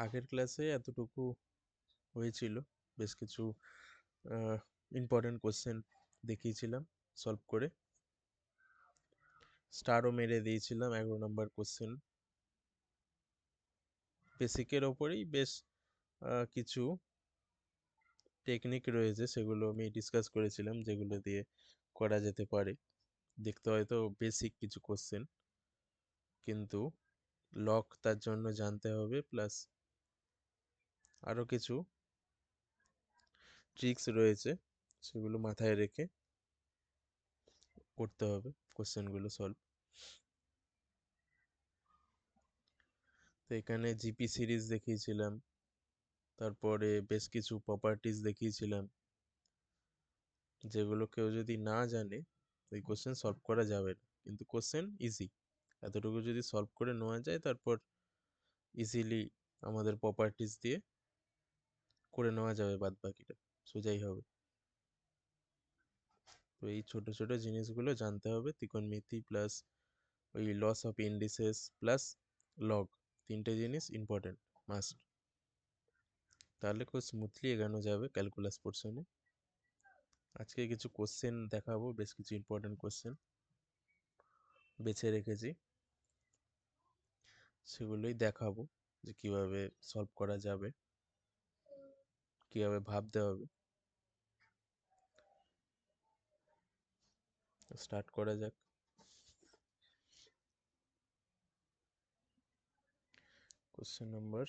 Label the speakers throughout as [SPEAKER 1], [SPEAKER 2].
[SPEAKER 1] আগের ক্লাসে এতটুকু হয়েছিল, বেশ কিছু ইম্পর্টেন্ট কোশ্চেন দেখিয়েছিলাম সলভ করে, স্টারও মেরে দিয়েছিলাম 11 নম্বর কোশ্চেন। বেসিকের ওপরেই বেশ কিছু টেকনিক রয়েছে, সেগুলো আমি ডিসকাস করেছিলাম, যেগুলো দিয়ে করা যেতে পারে। দেখতে হয়তো বেসিক কিছু কোশ্চেন, কিন্তু লক তার জন্য জানতে হবে, প্লাস আরও কিছু ট্রিক্স রয়েছে, সেগুলো মাথায় রেখে করতে হবে কোশ্চেনগুলো সলভ। তো এখানে জিপি সিরিজ দেখিয়েছিলাম, তারপরে বেশ কিছু প্রপার্টিজ দেখিয়েছিলাম, যেগুলো কেউ যদি না জানে ওই কোশ্চেন সলভ করা যাবে না, কিন্তু কোশ্চেন ইজি। এতটুকু যদি সলভ করে নেওয়া যায়, তারপর ইজিলি আমাদের প্রপার্টিজ দিয়ে করে নেওয়া যাবে, বাদ বাকিটা সোজাই হবে। তো এই ছোট ছোট জিনিসগুলো জানতে হবে, ত্রিকোণমিতি প্লাস ওই laws of indices plus log, তিনটে জিনিস ইম্পর্টেন্ট মাস্ট। তাহলে খুব স্মুথলি এগানো যাবে ক্যালকুলাস পোর্শনে। আজকে কিছু কোশ্চেন দেখাবো, বেশ কিছু ইম্পর্টেন্ট কোশ্চেন বেছে রেখেছি, সেগুলোই দেখাবো যে কিভাবে সলভ করা যাবে, কিভাবে ভাবতে হবে। স্টার্ট করা যাক। কোশ্চেন নাম্বার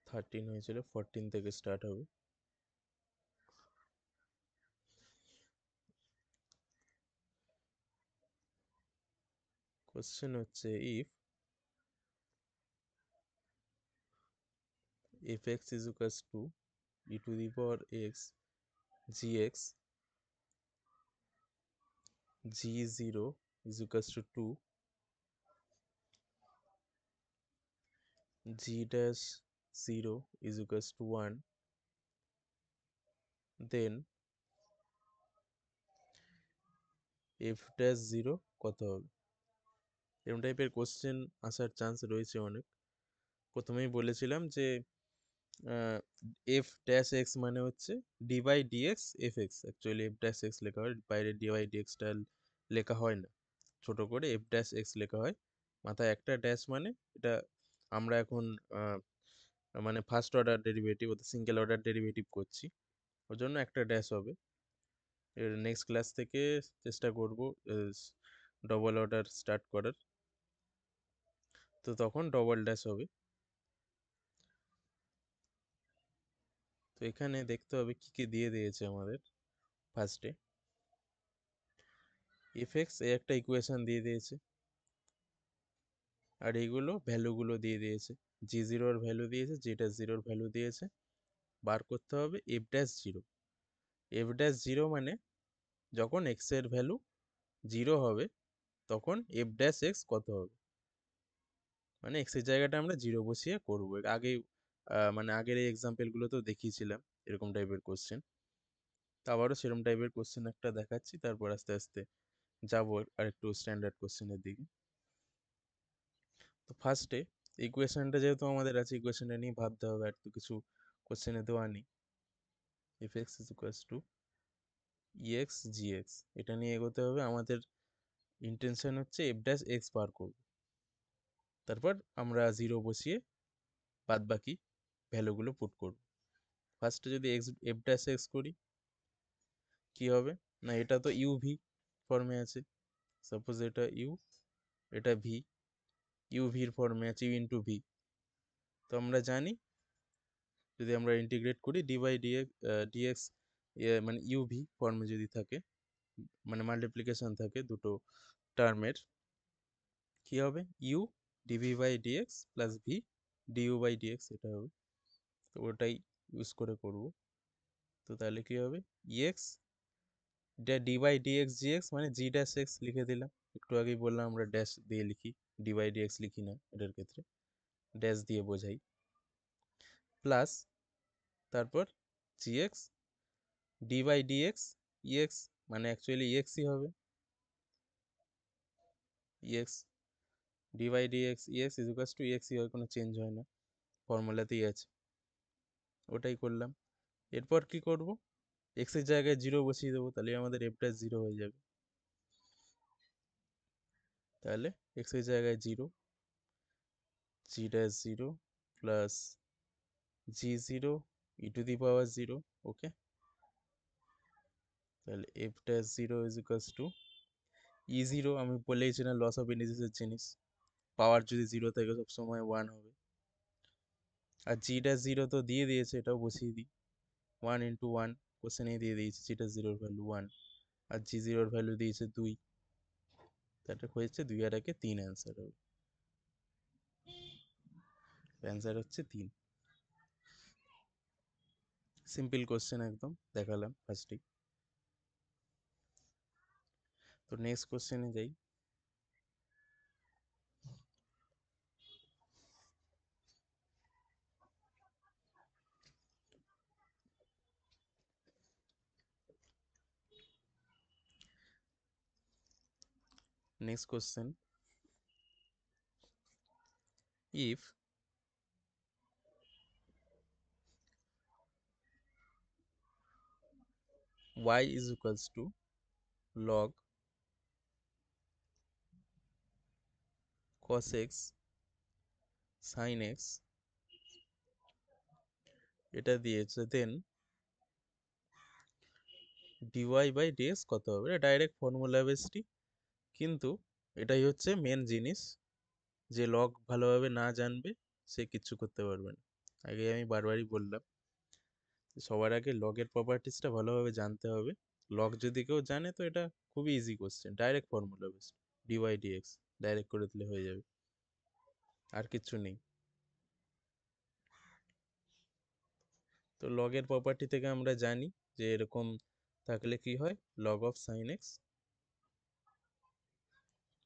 [SPEAKER 1] 13 হয়েছিল, 14 থেকে স্টার্ট হবে। কোশ্চেন হচ্ছে if x is equals to e to the power x gx g0 is equals to 2 g dash 0 is equals to 1, then f dash 0 কত হবে? এরকম টাইপের কোশ্চেন আসার চান্স রয়েছে অনেক। প্রথমেই বলেছিলাম যে এফ ড্যাশ এক্স মানে হচ্ছে d by dx f x, actually f dash x লেখা হয়, বাইরে ডি বাই ডিএক্সটা লেখা হয় না, ছোট করে এফ ড্যাশ এক্স লেখা হয়, মাথায় একটা ড্যাশ, মানে এটা আমরা এখন মানে ফার্স্ট অর্ডার ডেরিভেটিভ অর্থাৎ সিঙ্গেল অর্ডার ডেরিভেটিভ করছি, ওর জন্য একটা ড্যাশ হবে। এর নেক্সট ক্লাস থেকে চেষ্টা করব ডবল অর্ডার স্টার্ট করার, তো তখন ডবল ড্যাশ হবে। তো এখানে দেখতে হবে কি কি দিয়ে দিয়েছে আমাদের। ফার্স্টে এফ এক্স এ একটা ইকুয়েশন দিয়ে দিয়েছে, আর এইগুলো ভ্যালুগুলো দিয়ে দিয়েছে, জি জিরোর ভ্যালু দিয়েছে, জি ড্যাশ জিরোর ভ্যালু দিয়েছে। বার করতে হবে F dash zero. F dash zero মানে যখন এক্স এর ভ্যালু জিরো হবে, তখন এফ ড্যাশ এক্স কত হবে, মানে এক্স এর জায়গাটা আমরা জিরো বসিয়ে করবো। আগে মানে আগের এই এক্সাম্পলগুলোতেও দেখিয়েছিলাম এরকম টাইপের কোশ্চেন, তো আবারও সেরকম টাইপের কোশ্চেন একটা দেখাচ্ছি, তারপর আস্তে আস্তে যাবো আর একটু স্ট্যান্ডার্ড কোশ্চেনের দিকে। তো ফার্স্টে ইকুয়েশনটা যেহেতু আমাদের আছে, ইকুয়েশনটা নিয়ে ভাবতে হবে, আর তো কিছু কোশ্চেনে দেওয়া নেই। F x is equals two EX GX, এটা নিয়ে এগোতে হবে। আমাদের ইন্টেনশন হচ্ছে এফ ড্যাশ এক্স বার করব, তারপর আমরা জিরো বসিয়ে বাদ বাকি ভ্যালুগুলো পুট করব। ফার্স্টে যদি এক্স এফ ড্যাশ এক্স করি, কি হবে না, এটা তো ইউ ভি ফর্মে আছে, সাপোজ এটা ইউ, এটা ভি, ইউ ভির ফর্মে আছে ইউ ইন্টু ভি। তো আমরা জানি যদি আমরা ইন্টিগ্রেট করি ডি বাই ডিএক্স ডিএক্স, মানে ইউ ভি ফর্মে যদি থাকে, মানে মাল্টিপ্লিকেশন থাকে দুটো টার্মের, কি হবে u dv by dx plus v du by dx, এটা হবে। তো ওটাই ইউজ করে করব। তো তাহলে কি হবে EX D by dx gx, মানে জি ড্যাশ এক্স লিখে দিলাম, একটু আগেই বললাম আমরা ড্যাশ দিয়ে লিখি, ডি বাই ডিএক্স লিখি না এটার ক্ষেত্রে, ড্যাশ দিয়ে বোঝাই, প্লাস তারপর G X D by D X E X, মানে অ্যাকচুয়ালি ইএক্সই হবে, EX D by D X E X is equals to ইএক্সই হয়, কোনো চেঞ্জ হয় না। ফর্মুলাতেই আছে, ওটাই করলাম। এরপর কি করব, এক্সের জায়গায় 0 বসিয়ে দেবো, তাহলে আমাদের f ড্যাশ 0 হয়ে যাবে। তাহলে এক্সের জায়গায় 0, g dash 0 plus g0 e to the power 0, okay. তাহলে f dash 0 is equals to e0, আমি বলেইছি না লস অফ ইন্ডিসেসের জিনিস, পাওয়ার যদি 0 থাকে সবসময় 1 হবে। আর g ড্যাশ 0 তো দিয়ে দিয়েছে, এটাও বসিয়ে দিই, 1 ইন্টু 1, কোশ্চেনেই দিয়ে দিয়েছে g ড্যাশ 0 ভ্যালু 1, আর g0 ভ্যালু দিয়েছে 2, তাহলে হয়েছে 2 আর 1 3, অ্যান্সার হবে, অ্যান্সার হচ্ছে 3। সিম্পল কোশ্চেন একদম, দেখালাম ফার্স্টেই। তো নেক্সট কোশ্চেনে যাই। Next question, if y is equals to log cos x sin x, এটা দিয়েছে, দেন dy বাই dx কত হবে? এটা ডাইরেক্ট ফর্মুলা বেসটি, কিন্তু এটাই হচ্ছে মেন জিনিস, যে লগ ভালোভাবে না জানবে সে কিচ্ছু করতে পারবে না। আগে আমি বারবারই বললাম, সবার আগে লগের প্রপার্টিসটা ভালোভাবে জানতে হবে। লগ যদি কেউ জানে তো এটা খুবই easy question, direct formula based, dy dx direct করে দিলে হয়ে যাবে, আর কিচ্ছু নেই। তো লগের প্রপার্টি থেকে আমরা জানি যে এরকম থাকলে কি হয়, log of sine x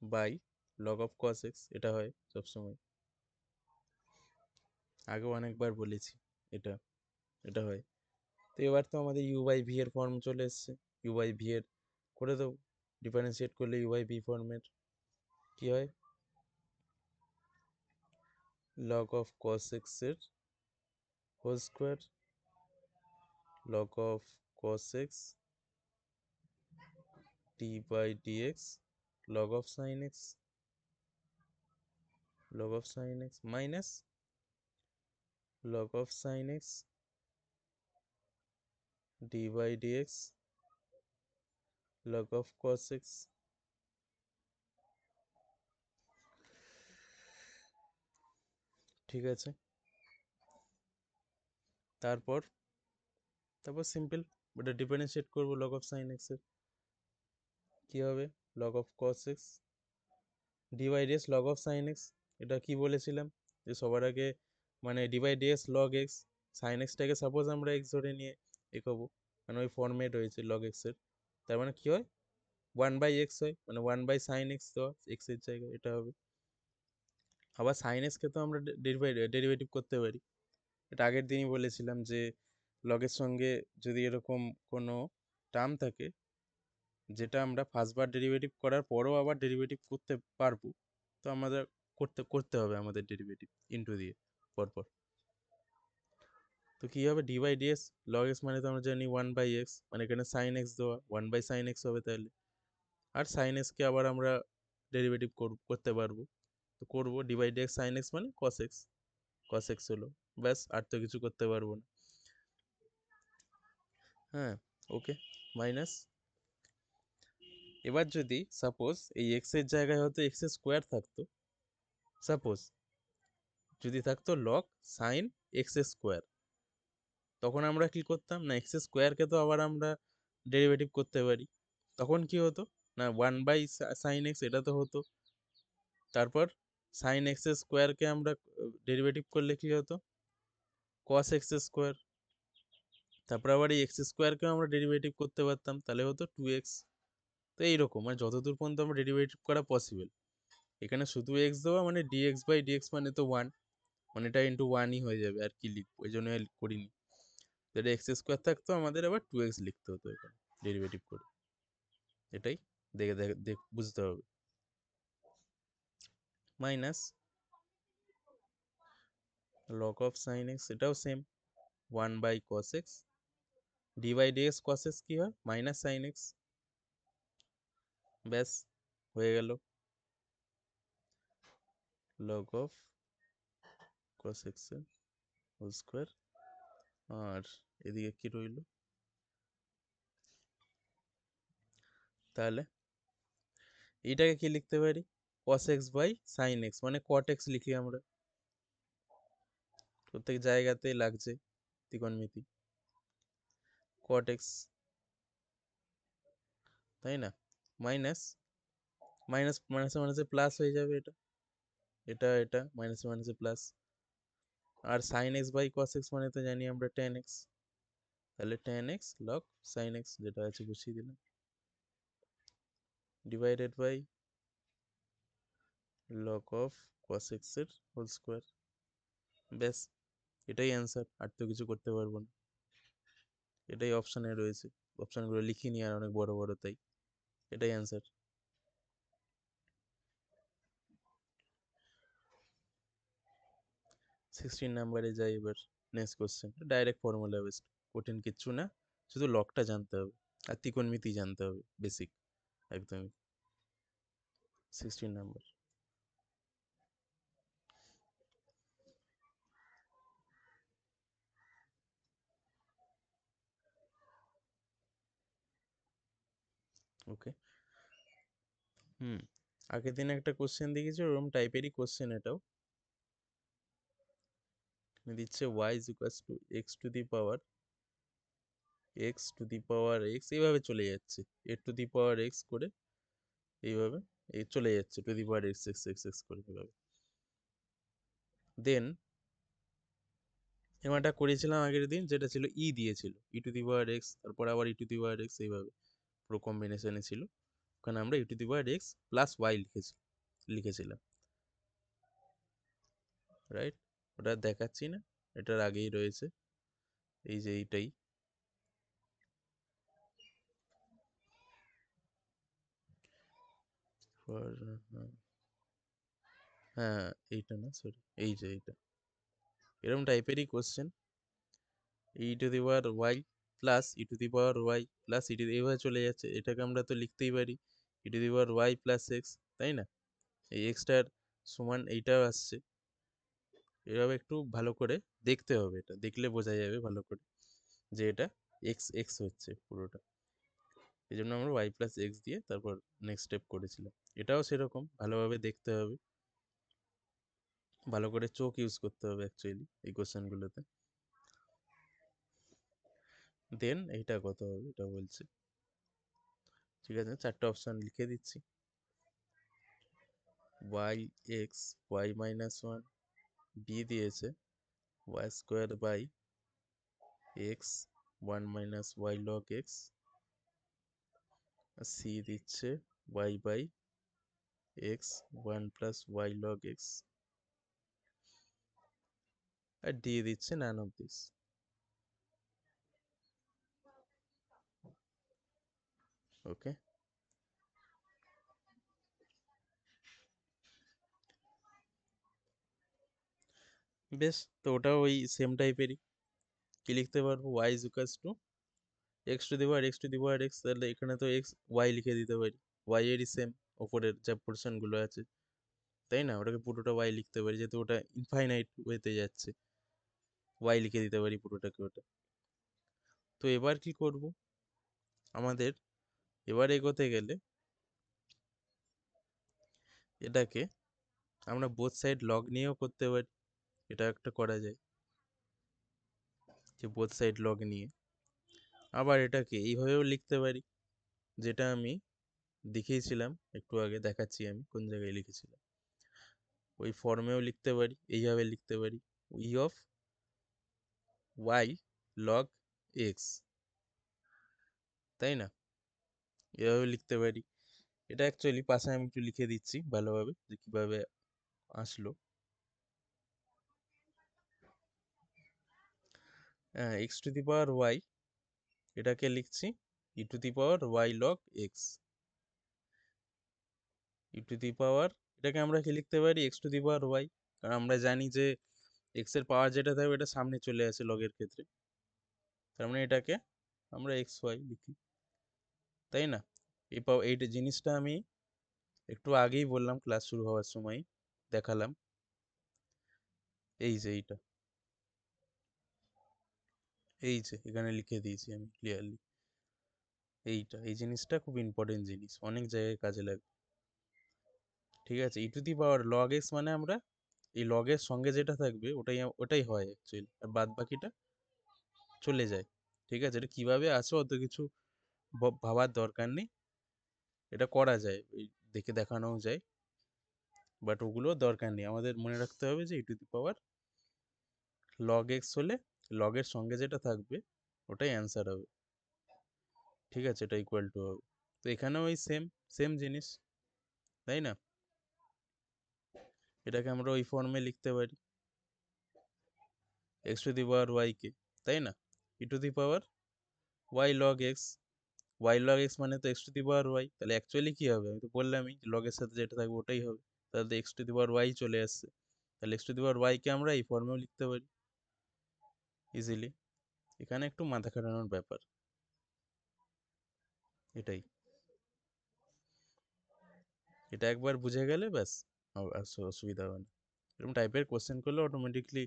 [SPEAKER 1] by log of cos x, এটা হয় সবসময়, আগেও অনেকবার বলেছি এটা, এটা হয়। তো এবার তো আমাদের ইউ বাই ভি এর ফর্ম চলে এসছে, ইউ বাই ভি এর করে দেবো, ডিফারেন্সিয়েট করলে ইউ বাই ভি ফর্মের কি হয়, লগ অফ কস এক্স এর whole square, log of cos x d by dx, log of sine x, log of sin x minus log of sin x d by dx log of cos x, ঠিক আছে। তারপর তারপর simple এটা differentiate করবো, log of sin x এর কি হবে, log of cos x d by dx log of sin x, এটা কি বলেছিলাম যে সবার আগে মানে d by dx log x, sin x টাকে সাপোজ আমরা x ধরে নিয়ে এগোবো, মানে ওই ফর্মেট রয়েছে log x এর, তার মানে কি হয় 1 বাই x হয়, মানে 1 বাই sin x দেওয়া x এর জায়গায়, এটা হবে। আবার সাইন এক্সকে তো আমরা ডেরিভেটিভ করতে পারি, এটা আগের দিনই বলেছিলাম যে লগের সঙ্গে যদি এরকম কোনো টার্ম থাকে যেটা আমরা ফার্স্টবার ডেরিভেটিভ করার পরেও আবার ডেরিভেটিভ করতে পারবো, তো আমাদের করতে করতে হবে আমাদের ডেরিভেটিভ ইনটু দিয়ে পরপর। তো কী হবে, d by dx log x মানে তো আমরা জানি 1/x, মানে এখানে সাইন এক্স দেওয়া 1/sin x হবে তাহলে, আর সাইন এক্সকে আবার আমরা ডেরিভেটিভ করতে পারবো, তো করবো d by dx sine x মানে কস এক্স, কস এক্স হলো, ব্যাস আর তো কিছু করতে পারবো না। হ্যাঁ, ওকে, মাইনাস, এবার যদি সাপোজ এই এক্স এর জায়গায় হয়তো এক্স স্কোয়ার থাকতো, সাপোজ যদি থাকতো লগ সাইন এক্স স্কোয়ার, তখন আমরা কি করতাম না, এক্স স্কোয়ারকে তো আবার আমরা ডেরিভেটিভ করতে পারি, তখন কি হতো না 1/sin x এটা তো হতো, তারপর সাইন এক্স স্কোয়ারকে আমরা ডেরিভেটিভ করলে কি হতো কস এক্স স্কোয়ার, তারপর আবার এই এক্স স্কোয়ারকেও আমরা ডেরিভেটিভ করতে পারতাম, তাহলে হতো 2x। তো এইরকম মানে যতদূর পর্যন্ত আমরা ডেরিভেটিভ করা পসিবল, এখানে শুধু এক্স দেওয়া মানে ডিএক্স বাই ডিএক্স মানে তো 1, মানে এটা ইন্টু 1ই হয়ে যাবে, আর কি লিখবো, এই জন্য করিনি। যেটা এক্স স্কোয়ার থাকতো আমাদের আবার 2x লিখতে হতো এখানে ডেরিভেটিভ করে, এটাই দেখে দেখে বুঝতে হবে। Minus log of sine x এটাও same, 1/cos x, d/dx cos x কি হয়, মাইনাস সাইন এক্স। ব্যাস হয়ে গেল লগ অফ cos x এর হোল স্কোয়ার। আর এদিকে কি রইল, তাহলে এইটাকে কি লিখতে পারি, cos x by sine x, মানে cot x লিখি আমরা, প্রত্যেক জায়গাতে লাগছে ত্রিকোণমিতি, cot x, তাই না, মাইনাস মাইনাস মাইনাসে মাইনাসে প্লাস হয়ে যাবে, এটা এটা এটা মাইনাসে মাইনাসে প্লাস, আর sine x by cos x মানে তো জানি আমরা টেন এক্স, তাহলে tan x log sine x যেটা আছে বসিয়ে দিলাম, divided by log of cos x এর হোল স্কোয়ার। ব্যাস এটাই অ্যান্সার, আর তো কিছু করতে পারবো না, এটাই অপশানে রয়েছে, অপশানগুলো লিখিনি আর অনেক বড় বড়, তাই এটাই অ্যান্সার। 16 নাম্বারে যাই এবার, next question, direct formula based, কঠিন কিচ্ছু না, শুধু লগটা জানতে হবে আর ত্রিকোণমিতি জানতে হবে, বেসিক একদমই। 16 নাম্বার, ওকে। আগের দিন একটা কোশ্চেন দেখেছি ওরকম টাইপেরই কোশ্চেন, এটাও দিচ্ছে y is equals to x to the power x এইভাবে চলে যাচ্ছে, এ টু দি পাওয়ার এক্স করে এইভাবে এই চলে যাচ্ছে two the power x x x x করে এইভাবে। দেন এমাটা করেছিলাম আগের দিন, যেটা ছিল ই দিয়েছিল, ই টু দি পাওয়ার এক্স, তারপর আবার ই টু দি পাওয়ার এক্স, এইভাবে পুরো কম্বিনেশনে ছিল, ওখানে আমরা E to the power X plus Y লিখেছিলাম, রাইট? ওটা দেখাচ্ছি না, এটার আগেই রয়েছে, এই যে এইটাই, হ্যাঁ এইটা না, সরি, এই যে এইটা, এরকম টাইপেরই question, E to the power Y plus E to the power Y plus E to, এইভাবে চলে যাচ্ছে, এটাকে আমরা তো লিখতেই পারি E to the power Y plus X, তাই না, এই এক্সটার সমান এইটাও আসছে, এভাবে একটু ভালো করে দেখতে হবে, এটা দেখলে বোঝা যাবে ভালো করে যে এটা এক্স এক্স হচ্ছে পুরোটা, এই জন্য আমরা ওয়াই প্লাস এক্স দিয়ে তারপর নেক্সট স্টেপ করেছিলাম, এটাও সেরকম ভালোভাবে দেখতে হবে, ভালো করে চোখ ইউজ করতে হবে অ্যাকচুয়ালি এই কোশ্চেনগুলোতে। দেন এইটা কত হবে এটা বলছে, ঠিক আছে, চারটে অপশন লিখে দিচ্ছি, y x y minus one, B দিয়েছে y square by x one minus y log x, C দিচ্ছে y by x one plus y log x, আর ডি দিচ্ছে নান অফ দিস। ওকে, বেশ, তো ওটাও ওই সেম টাইপেরই, কি লিখতে পারবো, y is equals to x to the power x to the power x, তাহলে এখানে তো এক্স ওয়াই লিখে দিতে পারি, ওয়াই এরই সেম ওপরের যা পোর্শনগুলো আছে, তাই না, ওটাকে পুরোটা ওয়াই লিখতে পারি, যেহেতু ওটা ইনফাইনাইট ওয়েতে যাচ্ছে, ওয়াই লিখে দিতে পারি পুরোটাকে ওটা। তো এবার কি করব, আমাদের এবার এগোতে গেলে এটাকে আমরা বোথ সাইড লগ নিয়েও করতে পারি, এটা একটা করা যায়, যে বোথ সাইড লগ নিয়ে, আবার এটাকে এইভাবেও লিখতে পারি, যেটা আমি দেখিয়েছিলাম একটু আগে, দেখাচ্ছি আমি কোন জায়গায় লিখেছিলাম, ওই ফর্মেও লিখতে পারি, এইভাবে লিখতে পারি, e of y log x, তাই না, এভাবে লিখতে পারি, এটা অ্যাকচুয়ালি পাশে আমি একটু লিখে দিচ্ছি ভালোভাবে যে কিভাবে আসলো, x to the power y, এটাকে লিখছি e to the power y log x, e to the power, এটাকে আমরা কি লিখতে পারি x to the power y, কারণ আমরা জানি যে এক্স এর পাওয়ার যেটা থাকবে এটা সামনে চলে আসে লগের ক্ষেত্রে, তার মানে এটাকে আমরা এক্স ওয়াই লিখি, তাই না? এই জিনিসটা আমি একটু আগেই বললাম, ক্লাস শুরু হওয়ার সময় দেখালাম। এই যে এইটা, এই যে এখানে লিখে দিয়েছি আমি ক্লিয়ারলি। এই জিনিসটা খুব ইম্পর্টেন্ট জিনিস, অনেক জায়গায় কাজে লাগবে। ঠিক আছে, e to the power log x মানে আমরা এই লগের সঙ্গে যেটা থাকবে ওটাই হয় অ্যাকচুয়ালি, আর বাদ বাকিটা চলে যায়। ঠিক আছে, এটা কিভাবে আসে অত কিছু ভাবার দরকার নেই, এটা করা যায়, দেখে দেখানোও যায়, বাট ওগুলো দরকার নেই। আমাদের মনে রাখতে হবে যে e to the power log x হলে লগের সঙ্গে যেটা থাকবে ওটাই অ্যান্সার হবে। ঠিক আছে, এটা ইকুয়াল টু হবে। তো এখানেও ওই সেম সেম জিনিস, তাই না? এটাকে আমরা ওই ফর্মে লিখতে পারি, x to the power y কে, তাই না? E to the power y log x, y log x মানে তো x to the power y, তাহলে অ্যাকচুয়ালি কি হবে? আমি তো বললামই লগের সাথে যেটা থাকবে ওটাই হবে, তাহলে তো x to the power y চলে আসছে, তাহলে x to the power y কে আমরা এই ফর্মেও লিখতে পারি ইজিলি। এখানে একটু মাথা খাটানোর ব্যাপার, এটাই। এটা একবার বুঝে গেলে ব্যাস, আর অসুবিধা হবে না। এরকম টাইপের কোশ্চেন করলে অটোমেটিকলি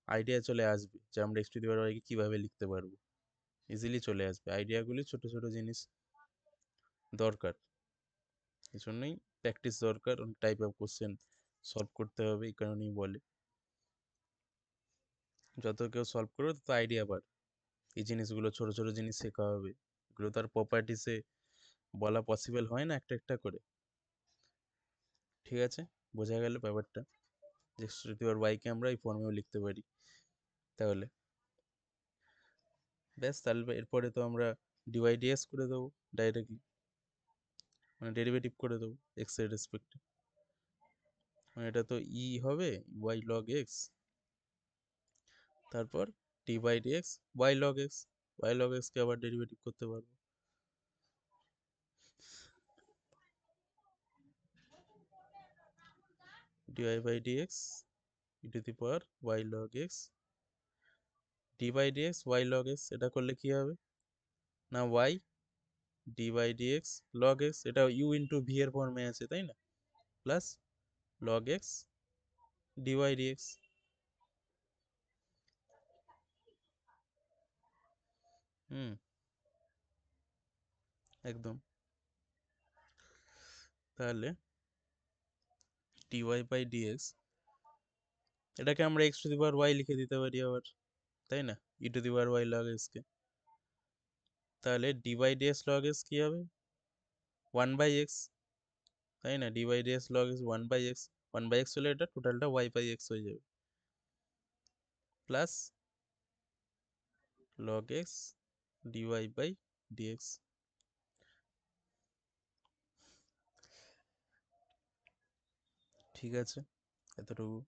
[SPEAKER 1] আইডিয়া চলে আসবে যে আমরা এক্স টু দি পাওয়ার ওয়াইকে কীভাবে লিখতে পারবো, ইজিলি চলে আসবে। আইডিয়াগুলি ছোট ছোট জিনিস দরকার, এই জন্যই প্র্যাকটিস দরকার, অনেক টাইপ অফ কোশ্চেন সলভ করতে হবে, এই কারণেই বলে যত কেউ সলভ করবে তত আইডিয়া বাড়ে। এই জিনিসগুলো ছোট ছোট জিনিস শেখা হবে, এগুলো তার প্রপার্টিসে বলা পসিবল হয় না একটা একটা করে। ঠিক আছে, বোঝা গেল ব্যাপারটা, যে শ্রুতি আর ওয়াইকে আমরা এই ফর্মেও লিখতে পারি। তাহলে ব্যাস, তাহলে এরপরে তো আমরা ডিওয়াইডিএস করে দেবো ডাইরেক্টলি, মানে ডেরিভেটিভ করে দেবো এক্স এর রেসপেক্টে, মানে এটা তো ই হবে ওয়াই লগ এক্স, তারপর d by d x y log x, y log এক্সকে আবার ডেরিভেটিভ করতে পারবো, d y by d x e to the power y log x, d by d x y log x, এটা করলে কি হবে না, y d by d x log x, এটা ইউ ইন্টু ভি এর ফর্মে আছে, তাই না? Plus log x d by d x. হুম, একদম। তাহলে dy বাই dx, এটাকে আমরা x to the power y লিখে দিতে পারি আবার, তাই না? E to the power y log x কে, তাহলে d by dx log x কি হবে, ওয়ান বাই এক্স, তাই না? D by dx log x one by x, one by x হলে এটা টোটালটা ওয়াই বাই এক্স হয়ে যাবে, plus log x d y by d x. ঠিক আছে, এতটুকু।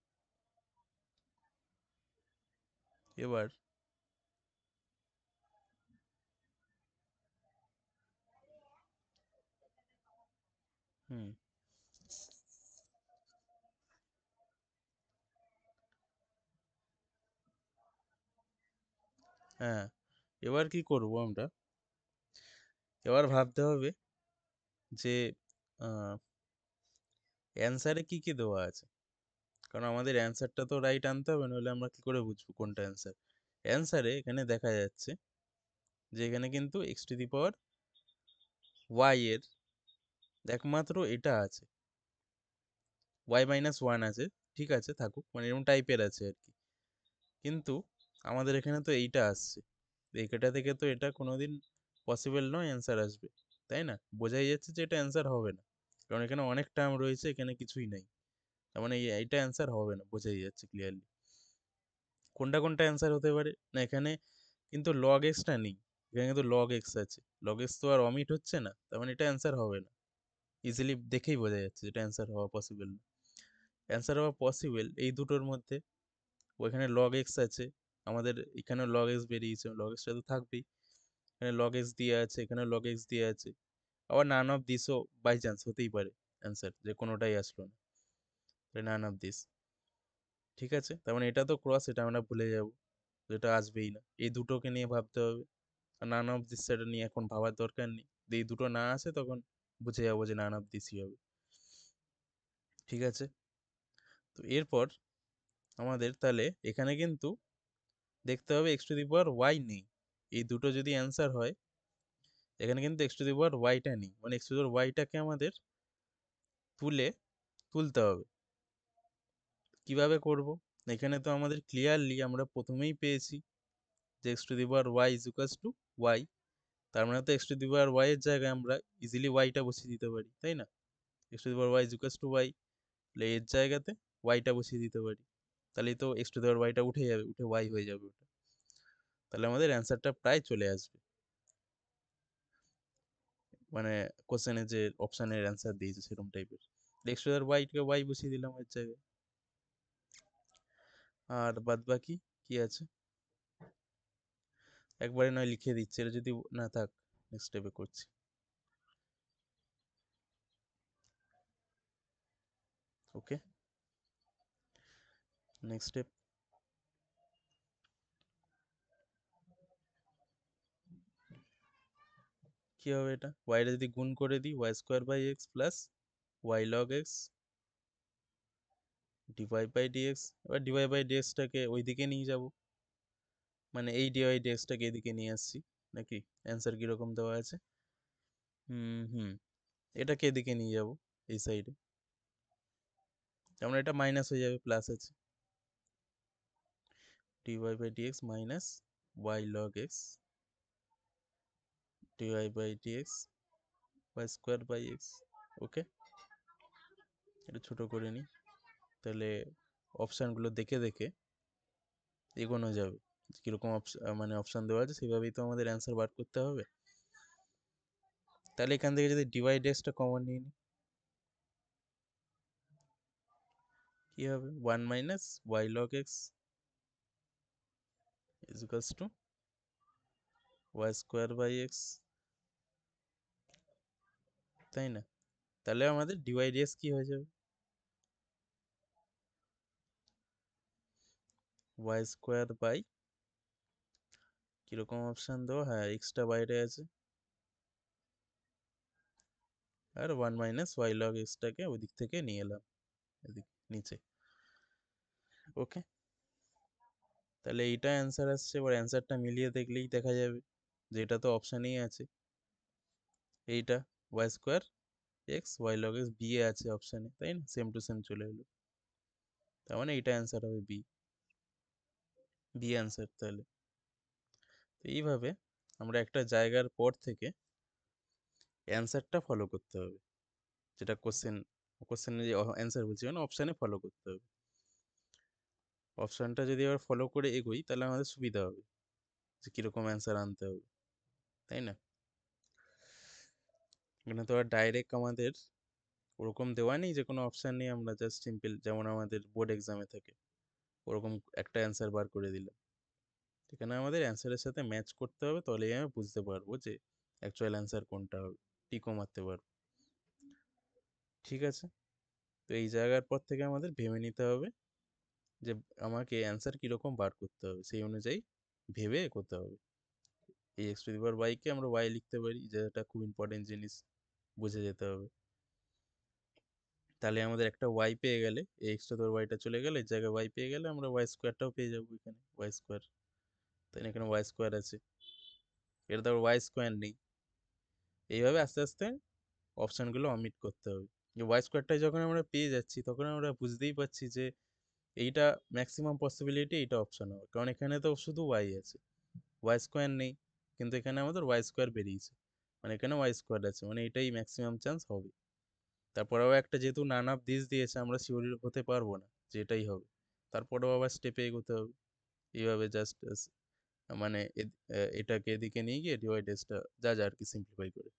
[SPEAKER 1] এবার হুম, হ্যাঁ, এবার কি করব আমরা, এবার ভাবতে হবে যে অ্যান্সারে কি কি দেওয়া আছে, কারণ আমাদের অ্যান্সারটা তো রাইট আনতে হবে, নাহলে আমরা কি করে বুঝবো কোনটা অ্যান্সার। অ্যান্সারে এখানে দেখা যাচ্ছে যে এখানে কিন্তু x to the power y এর একমাত্র এটা আছে, ওয়াই মাইনাস ওয়ান আছে, ঠিক আছে থাকুক, মানে এরকম টাইপের আছে আর কি, কিন্তু আমাদের এখানে তো এইটা আসছে, এইটা থেকে তো এটা কোনোদিন পসিবল নয় অ্যান্সার আসবে, তাই না? বোঝাই যাচ্ছে যে এটা অ্যান্সার হবে না, কারণ এখানে অনেক টার্ম রয়েছে, এখানে কিছুই নাই, তার মানে এইটা অ্যান্সার হবে না, বোঝাই যাচ্ছে ক্লিয়ারলি। কোনটা কোনটা অ্যান্সার হতে পারে না, এখানে কিন্তু লগ এক্সটা নেই, এখানে কিন্তু লগ এক্স আছে, লগ এক্স তো আর অমিট হচ্ছে না, তার মানে এটা অ্যান্সার হবে না, ইজিলি দেখেই বোঝা যাচ্ছে এটা অ্যান্সার হওয়া পসিবল না। অ্যান্সার হওয়া পসিবল এই দুটোর মধ্যে, ওইখানে লগ এক্স আছে, আমাদের এখানেও লগ এক্স বেরিয়েছে, লগ এক্সটা তো থাকবেই, এখানে লগ এক্স দিয়ে আছে, এখানে লগ এক্স দিয়ে আছে, আবার নান অফ দিসও বাই চান্স হতেই পারে অ্যান্সার, যে কোনোটাই আসলো না, নান অফ দিস। ঠিক আছে, তার মানে এটা তো ক্রস, এটা আমরা ভুলে যাব, যেটা আসবেই না। এই দুটোকে নিয়ে ভাবতে হবে, আর নান অফ দিস সেটা নিয়ে এখন ভাবার দরকার নেই। যদি এই দুটো না আসে তখন বুঝে যাবো যে নান অফ দিসই হবে। ঠিক আছে, তো এরপর আমাদের তাহলে এখানে কিন্তু দেখতে হবে x to the power y নেই। এই দুটো যদি অ্যান্সার হয়, এখানে কিন্তু এক্স টু দি পাওয়ার ওয়াইটা নেই, মানে এক্স টু দি পাওয়ার ওয়াইটাকে আমাদের তুলতে হবে। কিভাবে করব? এখানে তো আমাদের ক্লিয়ারলি আমরা প্রথমেই পেয়েছি যে x to the power y is equals to y. তার মানে তো x to the power y এর জায়গায় আমরা ইজিলি ওয়াইটা বসিয়ে দিতে পারি, তাই না? X to the power y is equals to y, তাহলে এর জায়গাতে ওয়াইটা বসিয়ে দিতে পারি। তাহলেই তো এক্স টু দি পাওয়ার ওয়াইটা উঠে যাবে, উঠে ওয়াই হয়ে যাবে ওটা। তাহলে আমাদের অ্যান্সারটা প্রায় চলে আসবে, মানে কোশ্চেনে যে অপশানের অ্যান্সার দিয়েছে সেরকম টাইপের। এক্স টু দি পাওয়ার ওয়াইকে ওয়াই বসিয়ে দিলাম এর জায়গায়। আর বাদ বাকি কি আছে একবারে নয় লিখে দিচ্ছি, এটা যদি না থাক নেক্সট স্টেপে করছি। ওকে, নেক্সট স্টেপ কি হবে? এটা ওয়াইটা যদি গুণ করে দিই, y square by x plus y log x d y by d x. এবার ডিভাই বাই ডিএক্সটাকে ওইদিকে নিয়ে যাব, মানে এই ডিভাই ডিএক্সটাকে এদিকে নিয়ে আসছি নাকি? অ্যান্সার কীরকম দেওয়া আছে? হুম, এটাকে এদিকে নিয়ে যাব এই সাইডে, যেমন এটা মাইনাস হয়ে যাবে, প্লাস আছে d y by d x minus y log x d y by d x y square by x. Okay, এটা ছোট করে নিই, তাহলে অপশানগুলো দেখে দেখে এগোনো যাবে। কীরকম মানে অপশান দেওয়া আছে সেভাবেই তো আমাদের অ্যান্সার বার করতে হবে। তাহলে এখান থেকে যদি ডিভাইড এক্সটা কমন নিয়ে নিই, কী হবে? 1 minus y log x is equals to y square by x, তাই না? তাহলে আমাদের ডিভাইড এক্স কী হয়ে যাবে? ওয়াই স্কোয়ার বাই, কীরকম অপশান দেওয়া? হ্যাঁ, এক্সটা বাইরে আছে, আর 1 মাইনাস ওয়াই লগ এক্সটাকে ওই দিক থেকে নিয়ে এলাম এদিক নিচে। ওকে, তাহলে এইটা অ্যান্সার আসছে। এবার অ্যান্সারটা মিলিয়ে দেখলেই দেখা যাবে যে এটা তো অপশানেই আছে, এইটা y square x y log x B এ আছে অপশানে, তাই না? সেম টু সেম চলে এলো, তার মানে এইটা অ্যান্সার হবে বি, বি অ্যান্সার তাহলে। তো এইভাবে আমরা একটা জায়গার পর থেকে অ্যান্সারটা ফলো করতে হবে, যেটা কোশ্চেনে যে অ্যান্সার বলছি মানে অপশানে ফলো করতে হবে। অপশানটা যদি আবার ফলো করে এগোই তাহলে আমাদের সুবিধা হবে যে কীরকম অ্যান্সার আনতে হবে, তাই না? এখানে তো আর ডাইরেক্ট আমাদের ওরকম দেওয়া নেই যে কোনো অপশান নিয়ে আমরা জাস্ট সিম্পল যেমন আমাদের বোর্ড এক্সামে থাকে ওরকম একটা অ্যান্সার বার করে দিলাম। এখানে আমাদের অ্যান্সারের সাথে ম্যাচ করতে হবে, তাহলেই আমি বুঝতে পারবো যে অ্যাকচুয়াল অ্যান্সার কোনটা হবে, টিকও মারতে পারবো। ঠিক আছে, তো এই জায়গার পর থেকে আমাদের ভেবে নিতে হবে যে আমাকে অ্যান্সার কীরকম বার করতে হবে, সেই অনুযায়ী ভেবে এগোতে হবে। এই এক্স টু দি পাওয়ার ওয়াইকে আমরা ওয়াই লিখতে পারি, যেটা খুব ইম্পর্টেন্ট জিনিস, বুঝে যেতে হবে। তাহলে আমাদের একটা ওয়াই পেয়ে গেলে, এই এক্স টু দি পাওয়ার ওয়াইটা চলে গেলে এর জায়গায় ওয়াই পেয়ে গেলে আমরা ওয়াই স্কোয়ারটাও পেয়ে যাবো এখানে, ওয়াই স্কোয়ার, তাই না? এখানে ওয়াই স্কোয়ার আছে, এটা তো ওয়াই স্কোয়ার নেই। এইভাবে আস্তে আস্তে অপশানগুলো অমিট করতে হবে। যে ওয়াই স্কোয়ারটা যখন আমরা পেয়ে যাচ্ছি তখন আমরা বুঝতেই পারছি যে এইটা ম্যাক্সিমাম পসিবিলিটি এইটা অপশান হবে, কারণ এখানে তো শুধু ওয়াই আছে, ওয়াই স্কোয়ার নেই, কিন্তু এখানে আমাদের ওয়াই স্কোয়ার বেরিয়েছে, মানে এখানে ওয়াই স্কোয়ার আছে, মানে এটাই ম্যাক্সিমাম চান্স হবে। তারপরেও একটা যেহেতু নান অফ দিস দিয়েছে আমরা শিওর হতে পারবো না যে এটাই হবে, তারপরেও আবার স্টেপে এগোতে হবে। এইভাবে জাস্ট মানে এটাকে এদিকে নিয়ে গিয়ে ডিভাইড এসটা যা যা আর কি সিম্পলিফাই করে,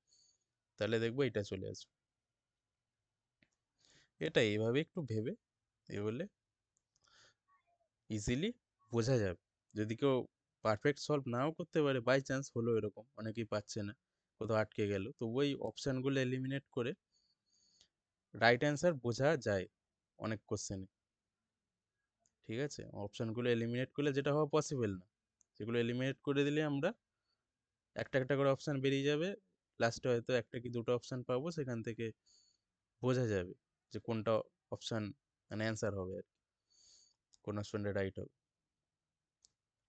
[SPEAKER 1] তাহলে দেখবো এটা চলে আসবে। এটা এইভাবে একটু ভেবে এগোলে ইজিলি বোঝা যাবে। যদি কেউ পারফেক্ট সলভ নাও করতে পারে, বাই চান্স হলো এরকম, অনেকেই পাচ্ছে না, কোথাও আটকে গেল, তো ওই অপশানগুলো এলিমিনেট করে রাইট অ্যান্সার বোঝা যায় অনেক কোশ্চেনে। ঠিক আছে, অপশানগুলো এলিমিনেট করলে যেটা হওয়া পসিবল না, সেগুলো এলিমিনেট করে দিলে আমরা একটা একটা করে অপশান বেরিয়ে যাবে, লাস্টে হয়তো একটা কি দুটো অপশান পাবো, সেখান থেকে বোঝা যাবে যে কোনটা অপশান মানে অ্যান্সার হবে আর কি, কোন অপশানটা রাইট হবে।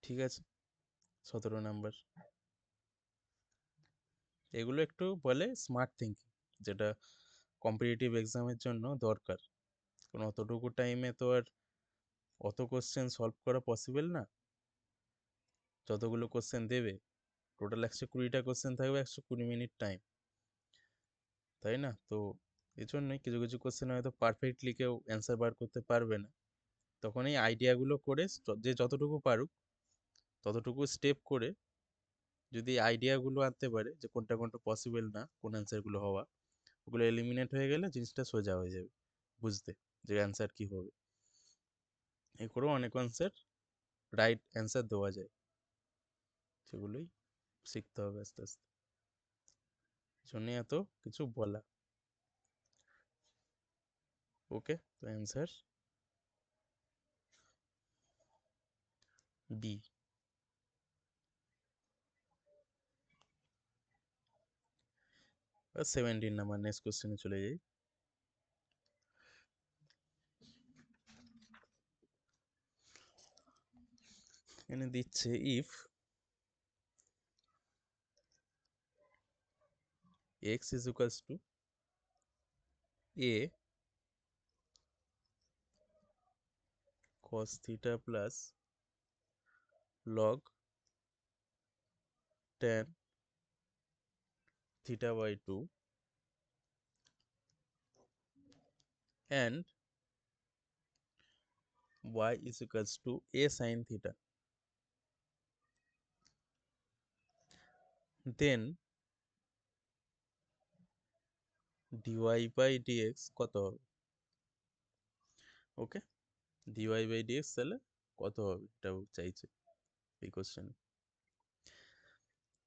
[SPEAKER 1] ঠিক আছে, 17 নাম্বার। এগুলো একটু বলে স্মার্ট থিঙ্কিং, যেটা কম্পিটিটিভ এক্সামের জন্য দরকার। কারণ অতটুকু টাইমে তো আর অত কোশ্চেন সলভ করা পসিবল না। যতগুলো কোশ্চেন দেবে, টোটাল 120টা কোশ্চেন থাকবে, 120 মিনিট টাইম, তাই না? তো এই জন্যই কিছু কিছু কোশ্চেন হয়তো পারফেক্টলি কেউ অ্যান্সার বার করতে পারবে না। তখন এই আইডিয়াগুলো করে যে যতটুকু পারুক ততটুকু স্টেপ করে যদি আইডিয়াগুলো আনতে পারে যে কোনটা কোনটা পসিবল না, কোন অ্যান্সারগুলো হওয়া, ওগুলো এলিমিনেট হয়ে গেলে জিনিসটা সোজা হয়ে যাবে বুঝতে, যে অ্যান্সার কি হবে। এই করেও অনেক অ্যান্সার রাইট অ্যান্সার দেওয়া যায়, সেগুলোই শিখতে হবে আস্তে আস্তে, জন্য এত কিছু বলা। ওকে, তো অ্যান্সার বি। 17 নাম্বার, নেক্সট কোশ্চেনে চলে যাই। এখানে দিচ্ছে if x is equals to a cos theta plus log tan theta by 2 and y is equals to a sin theta, then dy by dx কত হবে? ওকে, dy by dx তাহলে কত হবে এটাও চাইছে এই কোশ্চেনে।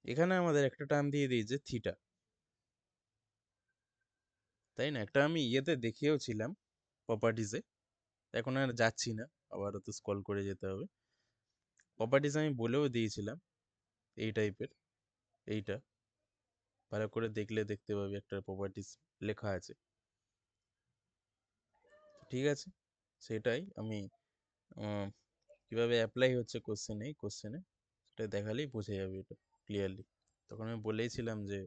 [SPEAKER 1] এখানে আমাদের একটা টার্ম দিয়ে দিয়েছে থিটা, তাই না? একটা আমি ইয়েতে দেখিয়েও ছিলাম প্রপার্টিসে, এখন আর যাচ্ছি না, আবার তো স্ক্রল করে যেতে হবে। প্রপার্টিস আমি বলেও দিয়েছিলাম এই টাইপের, এইটা ভালো করে দেখলে দেখতে পাবি একটা প্রপার্টিস লেখা আছে। ঠিক আছে, সেটাই আমি কিভাবে অ্যাপ্লাই হচ্ছে কোশ্চেনে, এই কোশ্চেনে সেটা দেখালেই বোঝা যাবে এটা ক্লিয়ারলি। তখন আমি বলেইছিলাম যে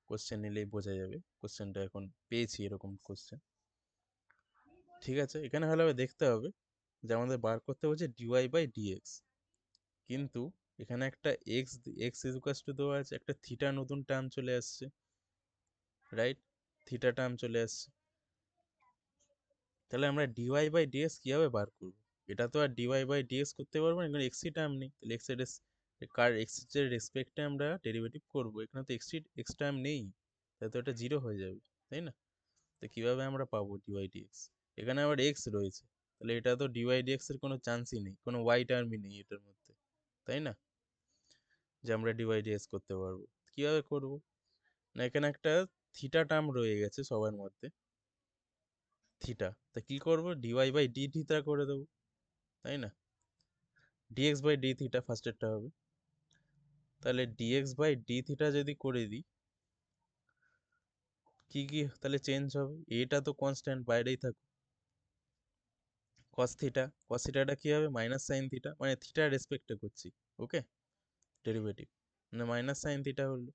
[SPEAKER 1] কোশ্চেন নিলেই বোঝা যাবে, কোশ্চেনটা এখন পেয়েছি এরকম কোশ্চেন। ঠিক আছে, এখানে ভালোভাবে দেখতে হবে যে আমাদের বার করতে হচ্ছে ডিওয়াই বাই ডিএক্স, কিন্তু এখানে একটা এক্স এক্স ইকুয়ালস টু দেওয়া আছে, একটা থিটা নতুন টার্ম চলে আসছে, রাইট? থিটা টার্ম চলে আসছে, তাহলে আমরা ডিওয়াই বাই ডিএক্স কীভাবে বার করবো? এটা তো আর ডিওয়াই বাই ডিএক্স করতে পারবো না, এখানে এক্সি টার্ম নেই, তাহলে এক্স এর কার এক্স এর রেসপেক্টে আমরা ডেরিভেটিভ করবো, এখানে তো এক্স টার্ম নেই, তাহলে তো এটা জিরো হয়ে যাবে, তাই না? তো কীভাবে আমরা পাবো ডিওয়াই ডিএক্স? এখানে আবার এক্স রয়েছে, তাহলে এটা তো ডিওয়াই ডিএক্স এর কোনো চান্সই নেই, কোনো ওয়াই টার্মই নেই এটার মধ্যে, তাই না? যে আমরা ডিওয়াই ডিএক্স করতে পারবো। কীভাবে করবো? না, এখানে একটা থিটা টার্ম রয়ে গেছে সবার মধ্যে, থিটা, তা কি করবো? ডিওয়াই বাই ডি থিটা করে দেবো, তাই না? ডিএক্স বাই ডি থিটা ফার্স্টেরটা হবে, তাহলে ডিএক্স বাই ডি থিটা যদি করে দিই, কি কি তাহলে চেঞ্জ হবে? এটা তো কনস্ট্যান্ট বাইরেই থাকবে, কস থিটা, কস থিটাটা কি হবে? মাইনাস সাইন থিটা, মানে থিটার রেসপেক্টে করছি, ওকে, ডেরিভেটিভ, মানে মাইনাস সাইন থিটা হলো,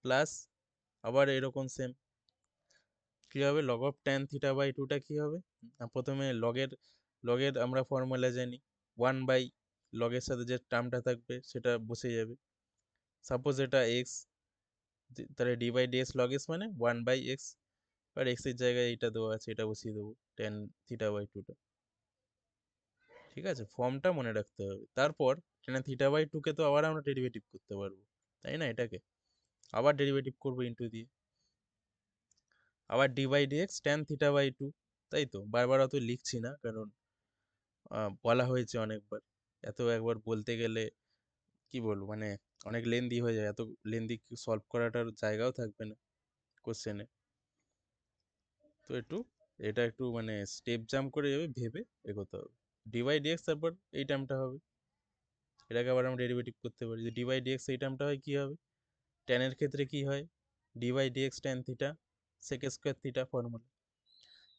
[SPEAKER 1] প্লাস আবার এরকম সেম কি হবে? Log of tan theta by টুটা কি হবে? প্রথমে লগের আমরা ফর্মুলা জানি, 1 বাই লগের সাথে যে টার্মটা থাকবে সেটা বসে যাবে। সাপোজ এটা এক্স, তাহলে d by dx log x মানে 1/x, আর এক্স এর জায়গায় এইটা দেওয়া আছে, এটা বসিয়ে দেবো, ট্যান থিটা বাই টুটা। ঠিক আছে, ফর্মটা মনে রাখতে হবে। তারপর ট্যান থিটা বাই টুকে তো আবার আমরা ডেরিভেটিভ করতে পারবো, তাই না? এটাকে আবার ডেরিভেটিভ করবো ইন্টু দিয়ে, আবার d by dx tan theta by two, তাই তো? বারবার অত লিখছি না, কারণ বলা হয়েছে অনেকবার, এত একবার বলতে গেলে কি বলবো, মানে অনেক লেন্দি হয়ে যায়, এত লেন্দি সলভ করাটার জায়গাও থাকবে না কোশ্চেনে। তো এটা একটু মানে স্টেপ জাম্প করে যাবে, ভেবে এগোতে হবে। ডি বাই ডিএক্স, তারপর এই টার্মটা হবে, এটাকে আবার আমরা ডেরিভেটিভ করতে পারি যে ডি বাই ডিএক্স এই টার্মটা হয় কী হবে, ট্যানের ক্ষেত্রে কি হয়, d by dx tan theta sec square theta formula.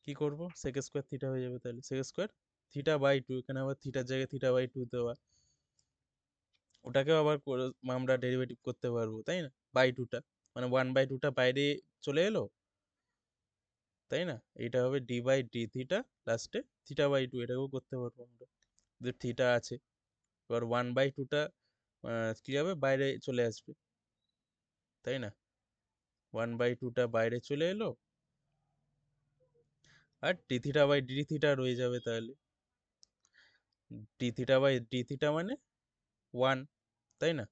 [SPEAKER 1] কী করবো, সেক স্কোয়ার থিটা হয়ে যাবে, তাহলে sec square theta by two, এখানে আবার থিটার জায়গায় থিটা বাই টু দেওয়া, ওটাকেও আবার আমরা ডেরিভেটিভ করতে পারবো, তাই না, বাই টুটা, মানে 1/2টা বাইরে চলে এলো, তাই না, এইটা হবে ডি বাই ডি থিটা লাস্টে থিটা বাই টু, এটাকেও করতে পারবো আমরা, যে থিটা আছে, এবার 1/2টা কী হবে, বাইরে চলে আসবে, তাই না, 1/2টা বাইরে চলে এলো, আর d theta by d theta রয়ে যাবে, তাহলে d theta by d theta মানে 1, তাই না,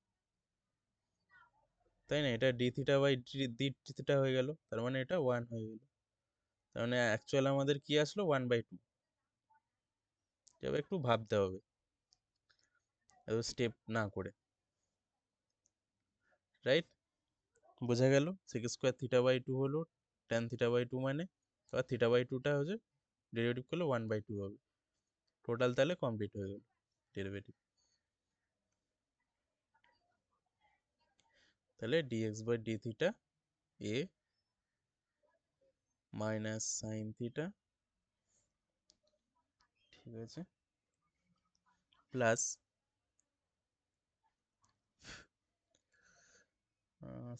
[SPEAKER 1] তাই না, এটা d theta by d theta হয়ে গেল, তার মানে এটা 1 হয়ে গেল, তার মানে অ্যাকচুয়াল আমাদের কি আসলো 1/2, এবার একটু ভাবতে হবে এত স্টেপ না করে, রাইট, বোঝা গেল, sec square theta by two হলো ট্যান থিটা বাই টু, মানে এবার থিটা বাই টুটা হচ্ছে ডেরিভেটিভ করলে 1/2 হবে, টোটাল তাহলে কমপ্লিট হয়ে গেল ডেরিভেটিভ, তাহলে ডিএক্স বাই ডি থিটা এ মাইনাস সাইন থিটা, ঠিক আছে, plus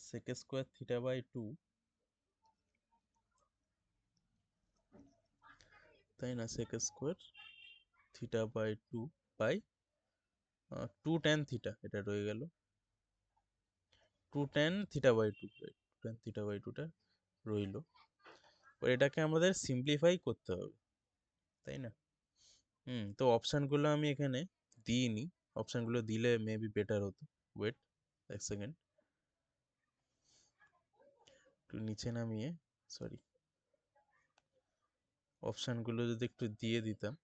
[SPEAKER 1] sec square theta by two, তাই না, sec square theta by two by two tan theta, এটা রয়ে গেল two tan theta by two, two tan theta by টুটা রইল, এবার এটাকে আমাদের সিম্পলিফাই করতে হবে, তাই না, তো অপশানগুলো আমি এখানে দিইনি, অপশানগুলো দিলে মেবি বেটার হতো, ওয়েট এক সেকেন্ড, একটু নিচে নামিয়ে, সরি, অপশানগুলো যদি একটু দিয়ে দিতাম,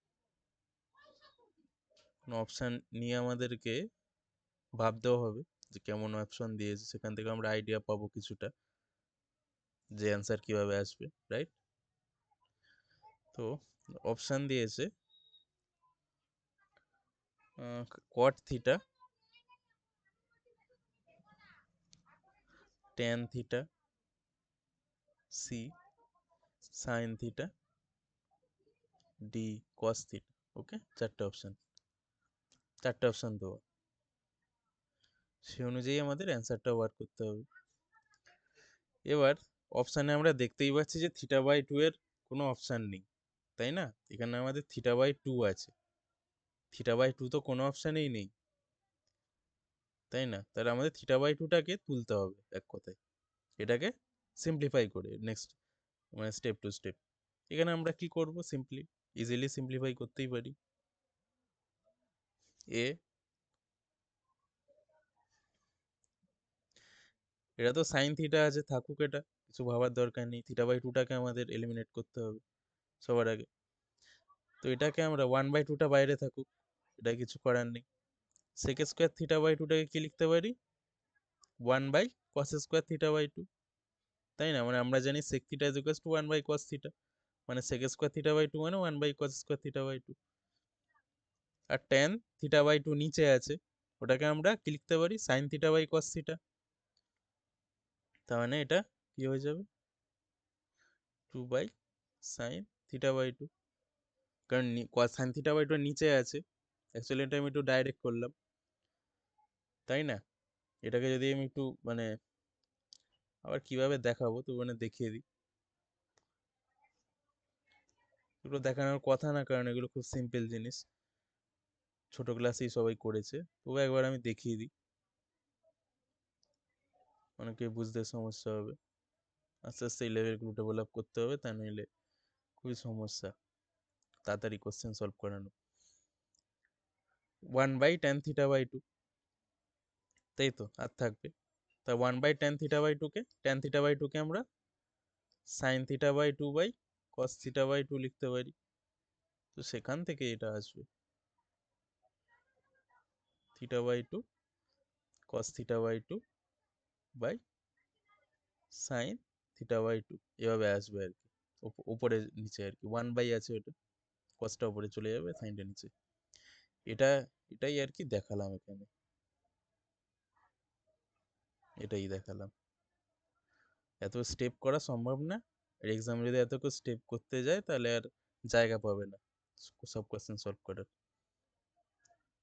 [SPEAKER 1] অপশান নিয়ে আমাদেরকে ভাবতেও হবে যে কেমন অপশন দিয়েছে, সেখান থেকে আমরা আইডিয়া পাবো কিছুটা যে অ্যান্সার কিভাবে আসবে, রাইট, তো অপশান দিয়েছে cot theta, tan theta, C sine theta, D cos theta, okay, চারটে অপশান দেওয়া, সেই অনুযায়ী আমাদের অ্যান্সারটা ওয়ার্ক করতে হবে। এবার অপশানে আমরা দেখতেই পাচ্ছি যে থিটা বাই টু এর কোনো অপশান নেই, তাই না, এখানে আমাদের থিটা বাই টু আছে, থিটা বাই টু তো কোনো অপশানেই নেই, তাই না, তাহলে আমাদের থিটা বাই টুটাকে তুলতে হবে এক কথায়, এটাকে সিম্পলিফাই করে নেক্সট, মানে স্টেপ টু স্টেপ, এখানে আমরা কি করব, ইজিলি সিম্পলিফাই করতেই পারি, এ, এটা তো সাইন থিটা আছে, থাকুক, এটা কিছু ভাবার দরকার নেই, থিটা বাই টুটাকে আমাদের এলিমিনেট করতে হবে সবার আগে, তো এটাকে আমরা 1/2টা বাইরে থাকুক, এটা কিছু করার নেই, সেক স্কোয়ার থিটা বাই টুটাকে কি লিখতে পারি, 1/cos² θ/2, তাই না, মানে আমরা জানি sec θ = 1/cos θ, মানে sec² θ/2 মানে 1/cos²θ/2, আর tan θ/2 নিচে আছে, ওটাকে আমরা কি লিখতে পারি, sin θ/cos θ, তার মানে এটা কি হয়ে যাবে 2/sin θ/2, কারণ sin θ/2 নিচে আছে, অ্যাকচুয়ালি এটা আমি একটু ডাইরেক্ট করলাম, তাই না, এটাকে যদি আমি একটু মানে আবার কিভাবে দেখাবো, তো মানে দেখিয়ে দিই, এগুলো দেখানোর কথা না, কারণ এগুলো খুব সিম্পল জিনিস, ছোট ক্লাসেই সবাই করেছে, তবু একবার আমি দেখিয়ে দিই, অনেকে বুঝতে সমস্যা হবে, আস্তে আস্তে এই লেভেলগুলো ডেভেলপ করতে হবে, তা নইলে খুবই সমস্যা তাড়াতাড়ি কোশ্চেন সলভ করানো, 1/tan θ/2, তাই তো, আর থাকবে, তা 1/tan θ/2 কে tan θ/2 কে আমরা sin θ/2/cos θ/2 লিখতে পারি, তো সেখান থেকে এটা আসবে θ/2 cos θ/2 বাই সাইন θ/2, এভাবে আসবে আর কি, উপরে নিচে আর কি, 1 বাই আছে ওটা, কসটা উপরে চলে যাবে, সাইনটা নিচে। এটাই আর কি দেখালাম এখানে, এটাই দেখালাম। এত স্টেপ করা সম্ভব না, আর এক্সাম যদি এত স্টেপ করতে যায় তাহলে আর জায়গা পাবে না সব কোয়েশ্চেন সলভ করার।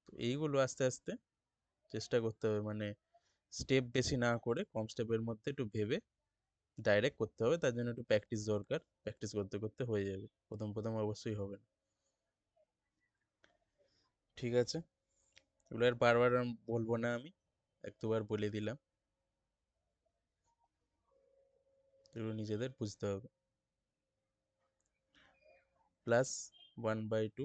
[SPEAKER 1] তো এইগুলো আস্তে আস্তে চেষ্টা করতে হবে, মানে স্টেপ বেশি না করে কম স্টেপের মধ্যে একটু ভেবে ডাইরেক্ট করতে হবে। তার জন্য একটু প্র্যাকটিস দরকার, প্র্যাকটিস করতে করতে হয়ে যাবে, প্রথম প্রথম অবশ্যই হবে না। ঠিক আছে, এগুলো আর বারবার বলবো না, আমি এক দুবার বলে দিলাম, এগুলো নিজেদের বুঝতে হবে। Plus 1/2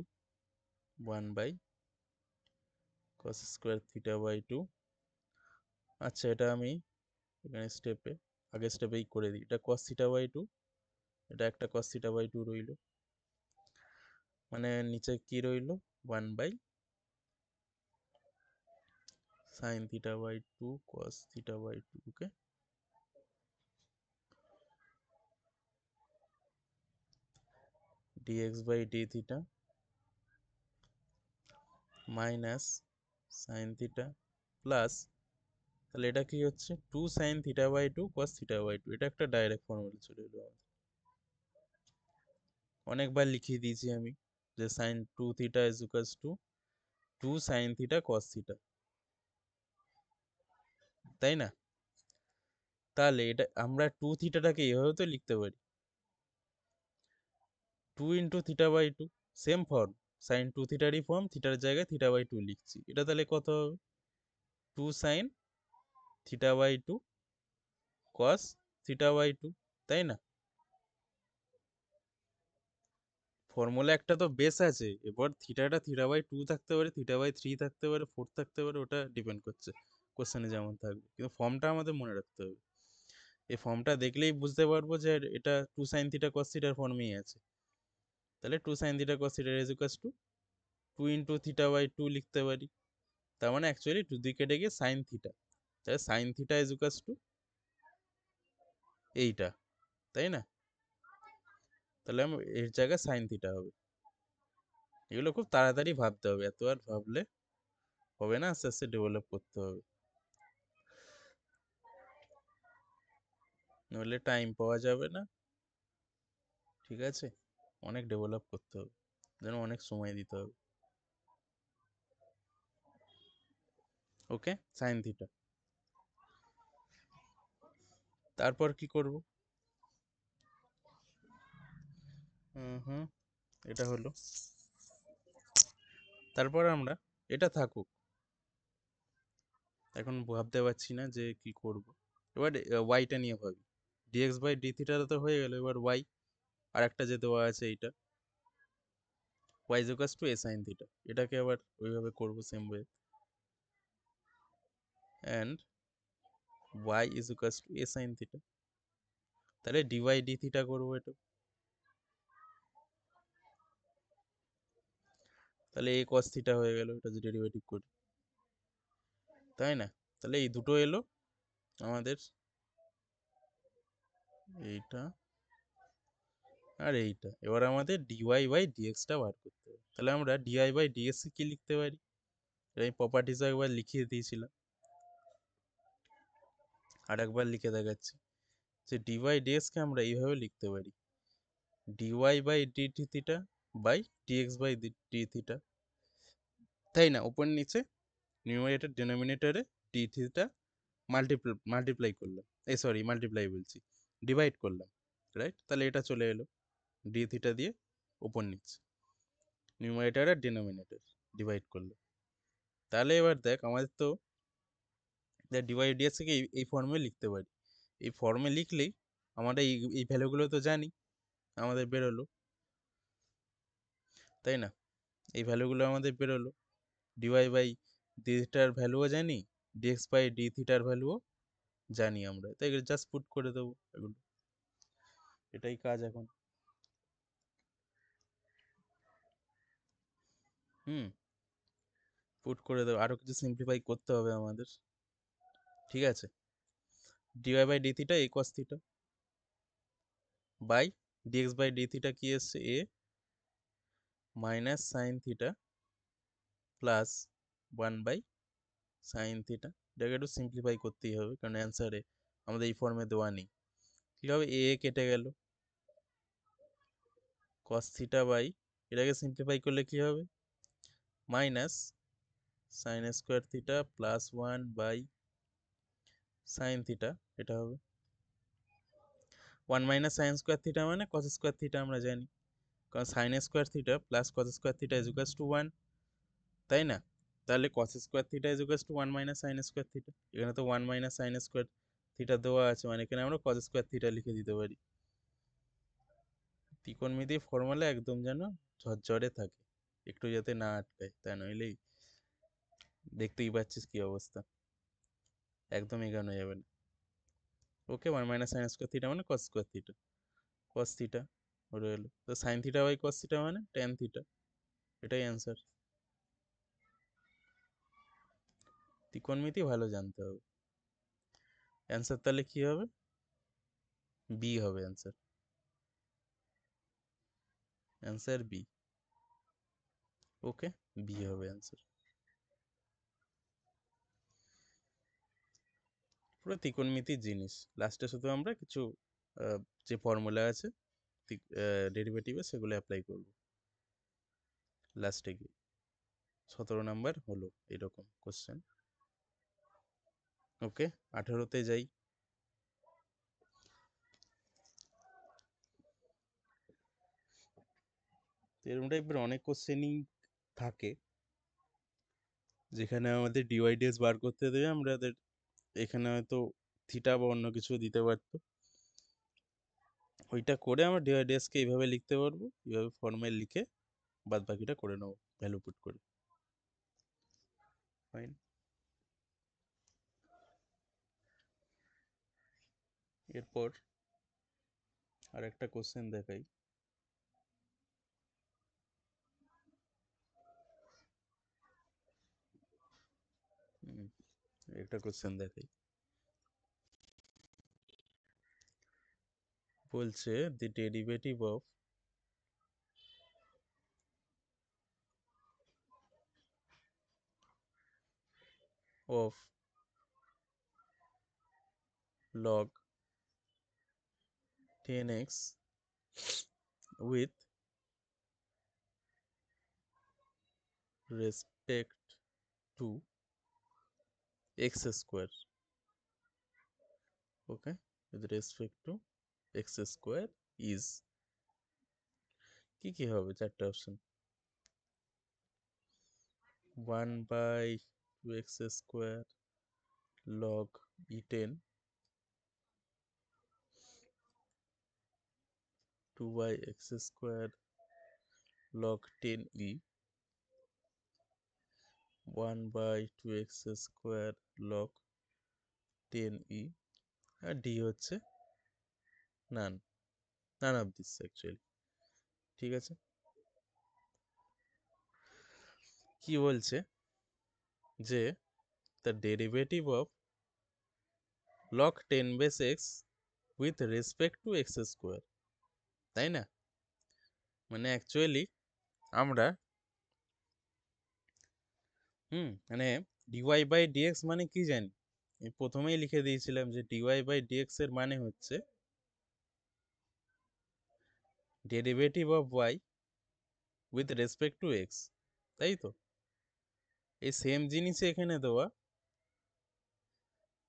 [SPEAKER 1] 1/cos² θ/2। আচ্ছা, এটা আমি এখানে আগের স্টেপেই করে দিই। এটা cos θ/2, এটা একটা cos θ/2 রইল, মানে নিচে কি রইল, 1/sin θ/2 cos θ/2। ওকে, dx/dθ minus sine theta plus, তাহলে এটা কি হচ্ছে 2sin θ/2 cos θ/2। এটা একটা ডাইরেক্ট ফর্মুলা চলে এলো আমাদের। অনেকবার লিখিয়ে দিয়েছি আমি যে sin 2θ = 2sin θ cos θ, তাই না? তাহলে এটা আমরা 2θটাকে এভাবে তো লিখতে পারি, 2 × θ/2, সেম ফর্ম, sin 2θরই ফর্ম, থিটার জায়গায় θ/2 লিখছি। এটা তাহলে কত হবে, 2sin θ/2 cos θ/2, তাই না? ফর্মুলা একটা তো বেস আছে, এবার থিটাটা θ/2 থাকতে পারে, θ/3 থাকতে পারে, 4 থাকতে পারে, ওটা ডিপেন্ড করছে কোশ্চেনে যেমন থাকবে, কিন্তু ফর্মটা আমাদের মনে রাখতে হবে। এই ফর্মটা দেখলেই বুঝতে পারবো যে এটা 2sin θ cos θ ফর্মেই আছে। তাহলে 2sin θ cos θ = 2 × θ/2 লিখতে পারি। তার মানে অ্যাকচুয়ালি 2 দিয়ে কেটে গিয়ে sin θ, তাহলে sin θ = এইটা, তাই না? তাহলে এর জায়গায় sin θ হবে। এগুলো খুব তাড়াতাড়ি ভাবতে হবে, এত আর ভাবলে হবে না, আস্তে আস্তে ডেভেলপ করতে হবে, নইলে টাইম পাওয়া যাবে না। ঠিক আছে, অনেক ডেভেলপ করতে হবে, যেন অনেক সময় দিতে হবে। ওকে, sin θ। তারপর কি করব? হুম, এটা হলো। তারপর আমরা, এটা থাকুক, এখন ভাবতে পারছি না যে কি করব। এবার ওয়াইটা নিয়ে ভাবি, dx/dθ তো হয়ে গেল, এবার ওয়াই আর একটা যে দেওয়া আছে এইটা, y = a sin θ, এটাকে আবার ওইভাবে করব same way, and y = a sin θ। তাহলে dy/dθ করবো এটা, তাহলে a cos θ হয়ে গেল, এটা যে ডেরিভেটিভ করি, তাই না? তাহলে এই দুটো এলো আমাদের, এইটা আর এইটা। এবার আমাদের dy/dx টা বার করতে হবে। তাহলে আমরা dy/dx কি লিখতে পারি, এই প্রপার্টিস একবার লিখিয়ে দিয়েছিলাম, আর একবার লিখে দেখাচ্ছি যে dy/dx কে আমরা এইভাবে লিখতে পারি, dy/dθ/dx/dθ, তাই না? উপর নিচে নিউমারেটর ডিনোমিনেটরে dθ মাল্টিপ্লাই করলাম, সরি মাল্টিপ্লাই বলছি, ডিভাইড করলাম, রাইট? তাহলে এটা চলে এলো dθ দিয়ে উপর নিচে, নিউমারেটর আর ডিনোমিনেটর ডিভাইড করলো। তাহলে এবার দেখ, আমাদের তো dy/dx থেকে এই ফর্মে লিখতে পারি। এই ফর্মে লিখলেই আমরা এই ভ্যালুগুলো তো জানি, আমাদের বেরোলো, তাই না? এই ভ্যালুগুলো আমাদের বেরোলো, dy/dθ ভ্যালুও জানি, dx/dθ ভ্যালুও জানি আমরা, তাই জাস্ট পুট করে দেবো এগুলো, এটাই কাজ এখন। হুম, পুট করে দেবো, আরো কিছু সিম্পলিফাই করতে হবে আমাদের। ঠিক আছে, dy/dθ a cos θ by dx/dθ কি এসছে, a minus sine theta plus 1/sin theta. এটাকে একটু সিম্পলিফাই করতেই হবে, কারণ অ্যান্সারে আমাদের এই ফর্মে দেওয়া নেই। কী হবে, এ কেটে গেল, কস থিটা বাই, এটাকে সিম্পলিফাই করলে কি হবে, minus sine square theta plus 1/sin theta. এটা হবে 1 মাইনাস সাইন স্কোয়ার থিটা মানে কস স্কোয়ার থিটা আমরা জানি, কারণ sign square theta plus cos square theta is equals two 1, তাই না? তাহলে কস square theta is equals two 1 minus sine square theta. এখানে তো 1 মাইনাস সাইন স্কোয়ার থিটা দেওয়া আছে, মানে এখানে আমরা কস স্কোয়ার থিটা লিখে দিতে পারি। ত্রিকোণমিতির ফর্মুলা একদম যেন ঝরঝরে থাকে, একটু যাতে না আটকায়, তা নইলেই দেখতেই পাচ্ছিস কি অবস্থা, একদম এগোনো যাবে না। Okay, 1 minus sine square theta মানে cos square theta, cos theta হয়ে এলো, তো sine theta by cos theta মানে ট্যান থিটা। এটাই অ্যান্সার। ত্রিকোণমিতি ভালো জানতে হবে। অ্যান্সার তাহলে কি হবে, বি হবে অ্যান্সার, অ্যান্সার বি। ওকে, বি হবে অ্যান্সার। পুরো ত্রিকোণমিতির জিনিস, লাস্টে শুধু আমরা কিছু যে ফর্মুলা আছে ডেরিভেটিভে সেগুলো অ্যাপ্লাই করব লাস্টে গিয়ে। 17 নাম্বার হলো এরকম কোশ্চেন। ওকে, 18তে যাই। এরকম টাইপের অনেক কোশ্চেনই থাকে যেখানে আমাদের ডিওয়াইডিএস বার করতে দেবে, আমাদের এখানে হয়তো থিটা বা অন্য কিছু দিতে পারতো, ওইটা করে আমরা ডিওয়াইডিএসকে এইভাবে লিখতে পারবো, এইভাবে ফর্মে লিখে বাদ বাকিটা করে নেবো ভ্যালু পুট করে। ফাইন। এরপর আর একটা কোশ্চেন দেখাই। একটা কোশ্চেন দেখাই, বলছে the derivative of log 10x with respect to x square. Okay, with respect to x square is, কি কি হবে চারটে option, 1/2x square log e10, 2x square log 10e, 1/2x square log 10e, আর D হচ্ছে নান of this actually. ঠিক আছে, কি বলছে যে the derivative of log 10 base x with respect to x square, তাই না? মানে অ্যাকচুয়ালি আমরা মানে ডিওয়াই বাই ডিএক্স মানে কি জানি, আমি প্রথমেই লিখে দিয়েছিলাম যে ডিওয়াই বাই ডিএক্স এর মানে হচ্ছে derivative of y with respect to x, তাই তো? এই সেম জিনিসই এখানে দেওয়া,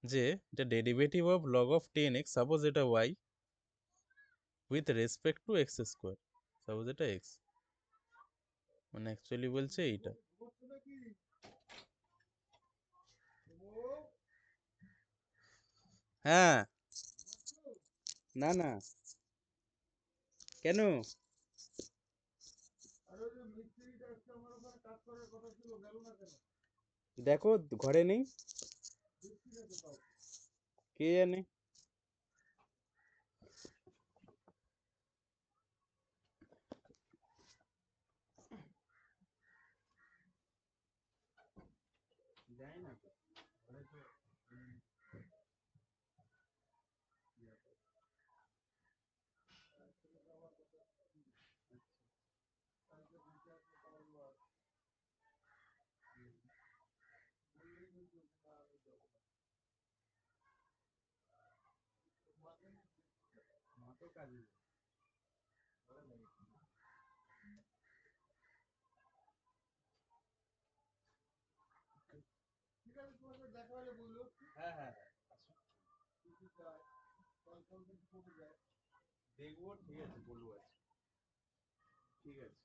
[SPEAKER 1] যে এটা derivative of log of 10x, suppose এটা y with respect to x square, suppose এটা এক্স, মানে অ্যাকচুয়ালি বলছে এইটা। হ্যাঁ, না না, কেন? দেখো ঘরে নেই, কে জানে। দেখবো, ঠিক আছে, বলবো আজ। ঠিক আছে।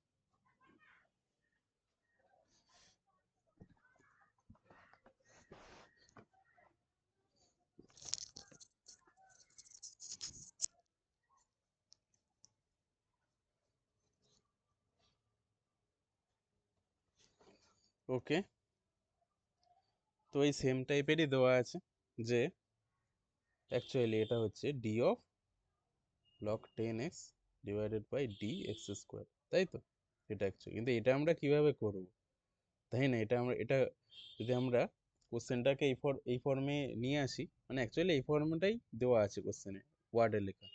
[SPEAKER 1] ওকে, তো এই সেম টাইপেরই দেওয়া আছে যে অ্যাকচুয়ালি এটা হচ্ছে d of log 10x divided by d x square, তাই তো? এটা অ্যাকচুয়ালি, কিন্তু এটা আমরা কিভাবে করব, তাই না? এটা যদি আমরা কোশ্চেনটাকে এই ফর্মে নিয়ে আসি, মানে অ্যাকচুয়ালি এই ফর্মটাই দেওয়া আছে কোশ্চেনে, ওয়ার্ডে লেখা।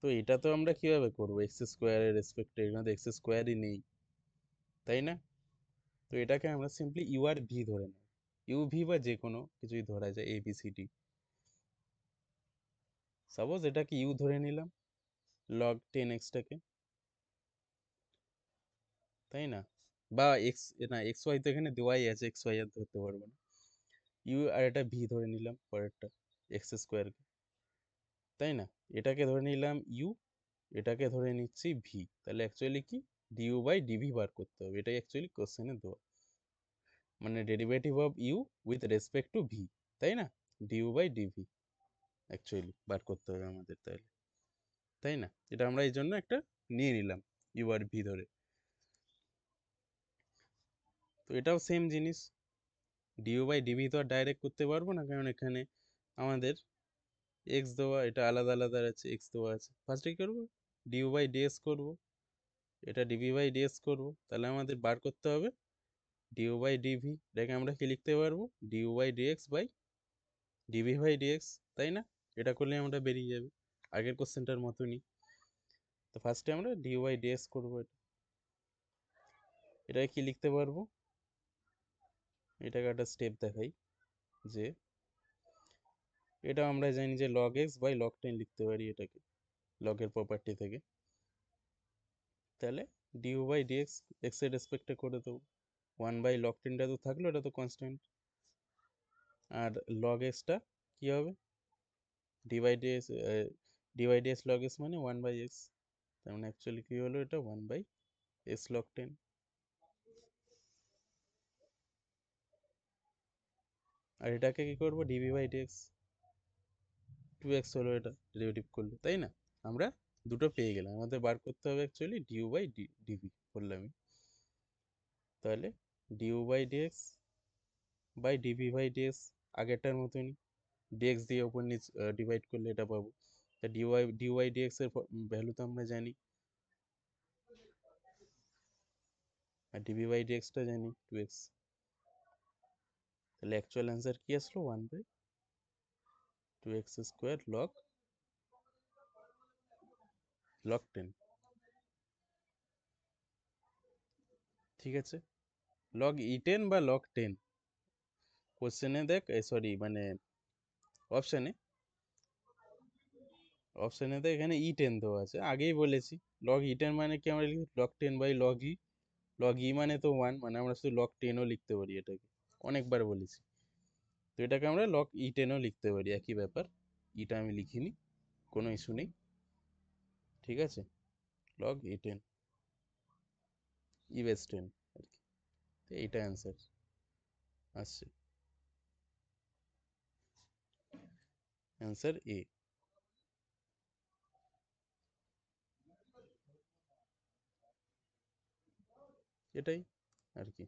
[SPEAKER 1] তো এটা তো আমরা কিভাবে করবো, এক্স স্কোয়ারের রেসপেক্টে, এখানে এক্স স্কোয়ারই নেই, তাই না? তো এটাকে আমরা সিম্পলি ইউ আর ভি ধরে নেব, ইউ ভি বা যে কোনো কিছুই ধরা যায়, A B C D. Suppose এটাকে ইউ ধরে নিলাম, লগ 10x-টাকে, তাই না? বা এক্স, না এক্স ওয়াই তো এখানে দেওয়াই আছে, এক্স ওয়াই আর ধরতে পারবো না। ইউ আর এটা ভি ধরে নিলাম পরেরটা, এক্স স্কোয়ারকে, তাই না? এটাকে ধরে নিলাম ইউ, এটাকে ধরে নিচ্ছি ভি, তাহলে অ্যাকচুয়ালি কি, ডিইউ বাই ডিভি বার করতে হবে, এটাই অ্যাকচুয়ালি কোশ্চেনে দেওয়া, মানে derivative of u with respect to v, তাই না? ডিইউ বাই ডিভি অ্যাকচুয়ালি বার করতে হবে আমাদের, তাহলে, তাই না? এটা আমরা এই জন্য একটা নিয়ে নিলাম ইউ আর ভি ধরে। তো এটাও সেম জিনিস, ডিইউ বাই ডিভি তো আর ডাইরেক্ট করতে পারবো না, কারণ এখানে আমাদের এক্স দেওয়া, এটা আলাদা আলাদা আছে, এক্স দেওয়া আছে। ফার্স্টে কি করবো, ডিইউ বাই ডিএক্স করবো, এটা ডিভি বাই ডিএক্স করবো, তাহলে আমাদের বার করতে হবে ডিইউ বাই ডিভি, এটাকে আমরা কি লিখতে পারবো, du by dx by dv by dx, তাই না? এটা করলে আমরা বেরিয়ে যাবে আগের কোশ্চেনটার মতনই। তো ফার্স্টে আমরা ডিইউ বাই ডিএক্স করবো, এটাকে কি লিখতে পারবো, এটাকে একটা স্টেপ দেখাই, যে এটা আমরা জানি যে লগ এক্স বাই লগ 10 লিখতে পারি এটাকে, লগের প্রপার্টি থেকে। তাহলে ডিইউ বাই ডিএক্স এক্স এর রেসপেক্টে করে দেবো, 1/log 10টা তো থাকলো, এটা তো কনস্ট্যান্ট, আর লগ এক্সটা কি হবে, ডিভাইড এস লগ এক্স মানে 1/x, তার মানে অ্যাকচুয়ালি কি হলো, এটা 1/s log 10। আর এটাকে কি করবো, ডিভি বাই ডিএক্স, 2x হলো এটা ডেরিভেটিভ করলে, তাই না? আমরা দুটো পেয়ে গেলাম, আমাদের বার করতে হবে অ্যাকচুয়ালি ডিইউ বাই ডিভি করলাম। তাহলে du by dx by dv by dx আগেরটার মতনই, ডিএক্স দিয়ে ওপর নিচ ডিভাইড করলে এটা পাবো। তা ডিওয়াই ডিএক্স এর ভ্যালু তো আমরা জানি, আর ডিভি বাই ডিএক্সটা জানি 2x। তাহলে অ্যাকচুয়াল অ্যান্সার কি আসলো, 1/2x² লগ 10, ঠিক আছে? লগ E10 বা লগ 10, কোশ্চেনে দেখ, সরি মানে অপশানে, অপশানে দেখ এখানে E10 দেওয়া আছে, আগেই বলেছি লগ E10 মানে কি, আমরা লিখি log 10/log E, log E মানে তো 1, মানে আমরা শুধু log 10ও লিখতে পারি এটাকে, অনেকবার বলেছি। তো এটাকে আমরা log E10ও লিখতে পারি, একই ব্যাপার, ইটা আমি লিখিনি, কোনো ইস্যু নেই, ঠিক আছে? log E10, ই বেস 10 আর কি, তো এইটা অ্যান্সার আসছে, অ্যান্সার এ, এটাই আর কি।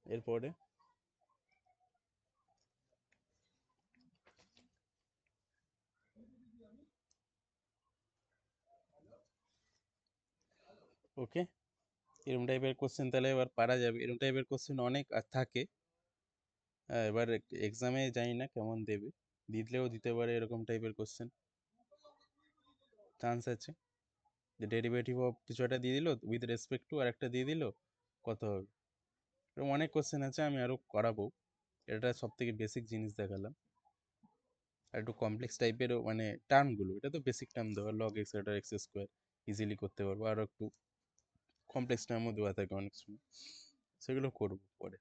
[SPEAKER 1] এরপরে ওকে, এরকম টাইপের কোশ্চেন তাহলে এবার পারা যাবে, এরকম টাইপের কোশ্চেন অনেক থাকে। এবার এক্সামে জানি না কেমন দেবে, দিলেও দিতে পারে এরকম টাইপের কোশ্চেন, চান্স আছে। যে ডেরিভেটিভ অফ কিছু একটা দিয়ে দিল উইথ রেসপেক্ট টু আর একটা দিয়ে দিল, কত হবে? এরকম অনেক কোশ্চেন আছে, আমি আরও করাবো। এটা সব থেকে বেসিক জিনিস দেখালাম। আর একটু কমপ্লেক্স টাইপেরও মানে টার্মগুলো, এটা তো বেসিক টার্ম দেওয়া, লগ এক্স এটা এক্স স্কোয়ার ইজিলি করতে পারবো। আরও একটু কমপ্লেক্স টার্মও দেওয়া থাকে অনেক সময়, সেগুলো করবো পরে।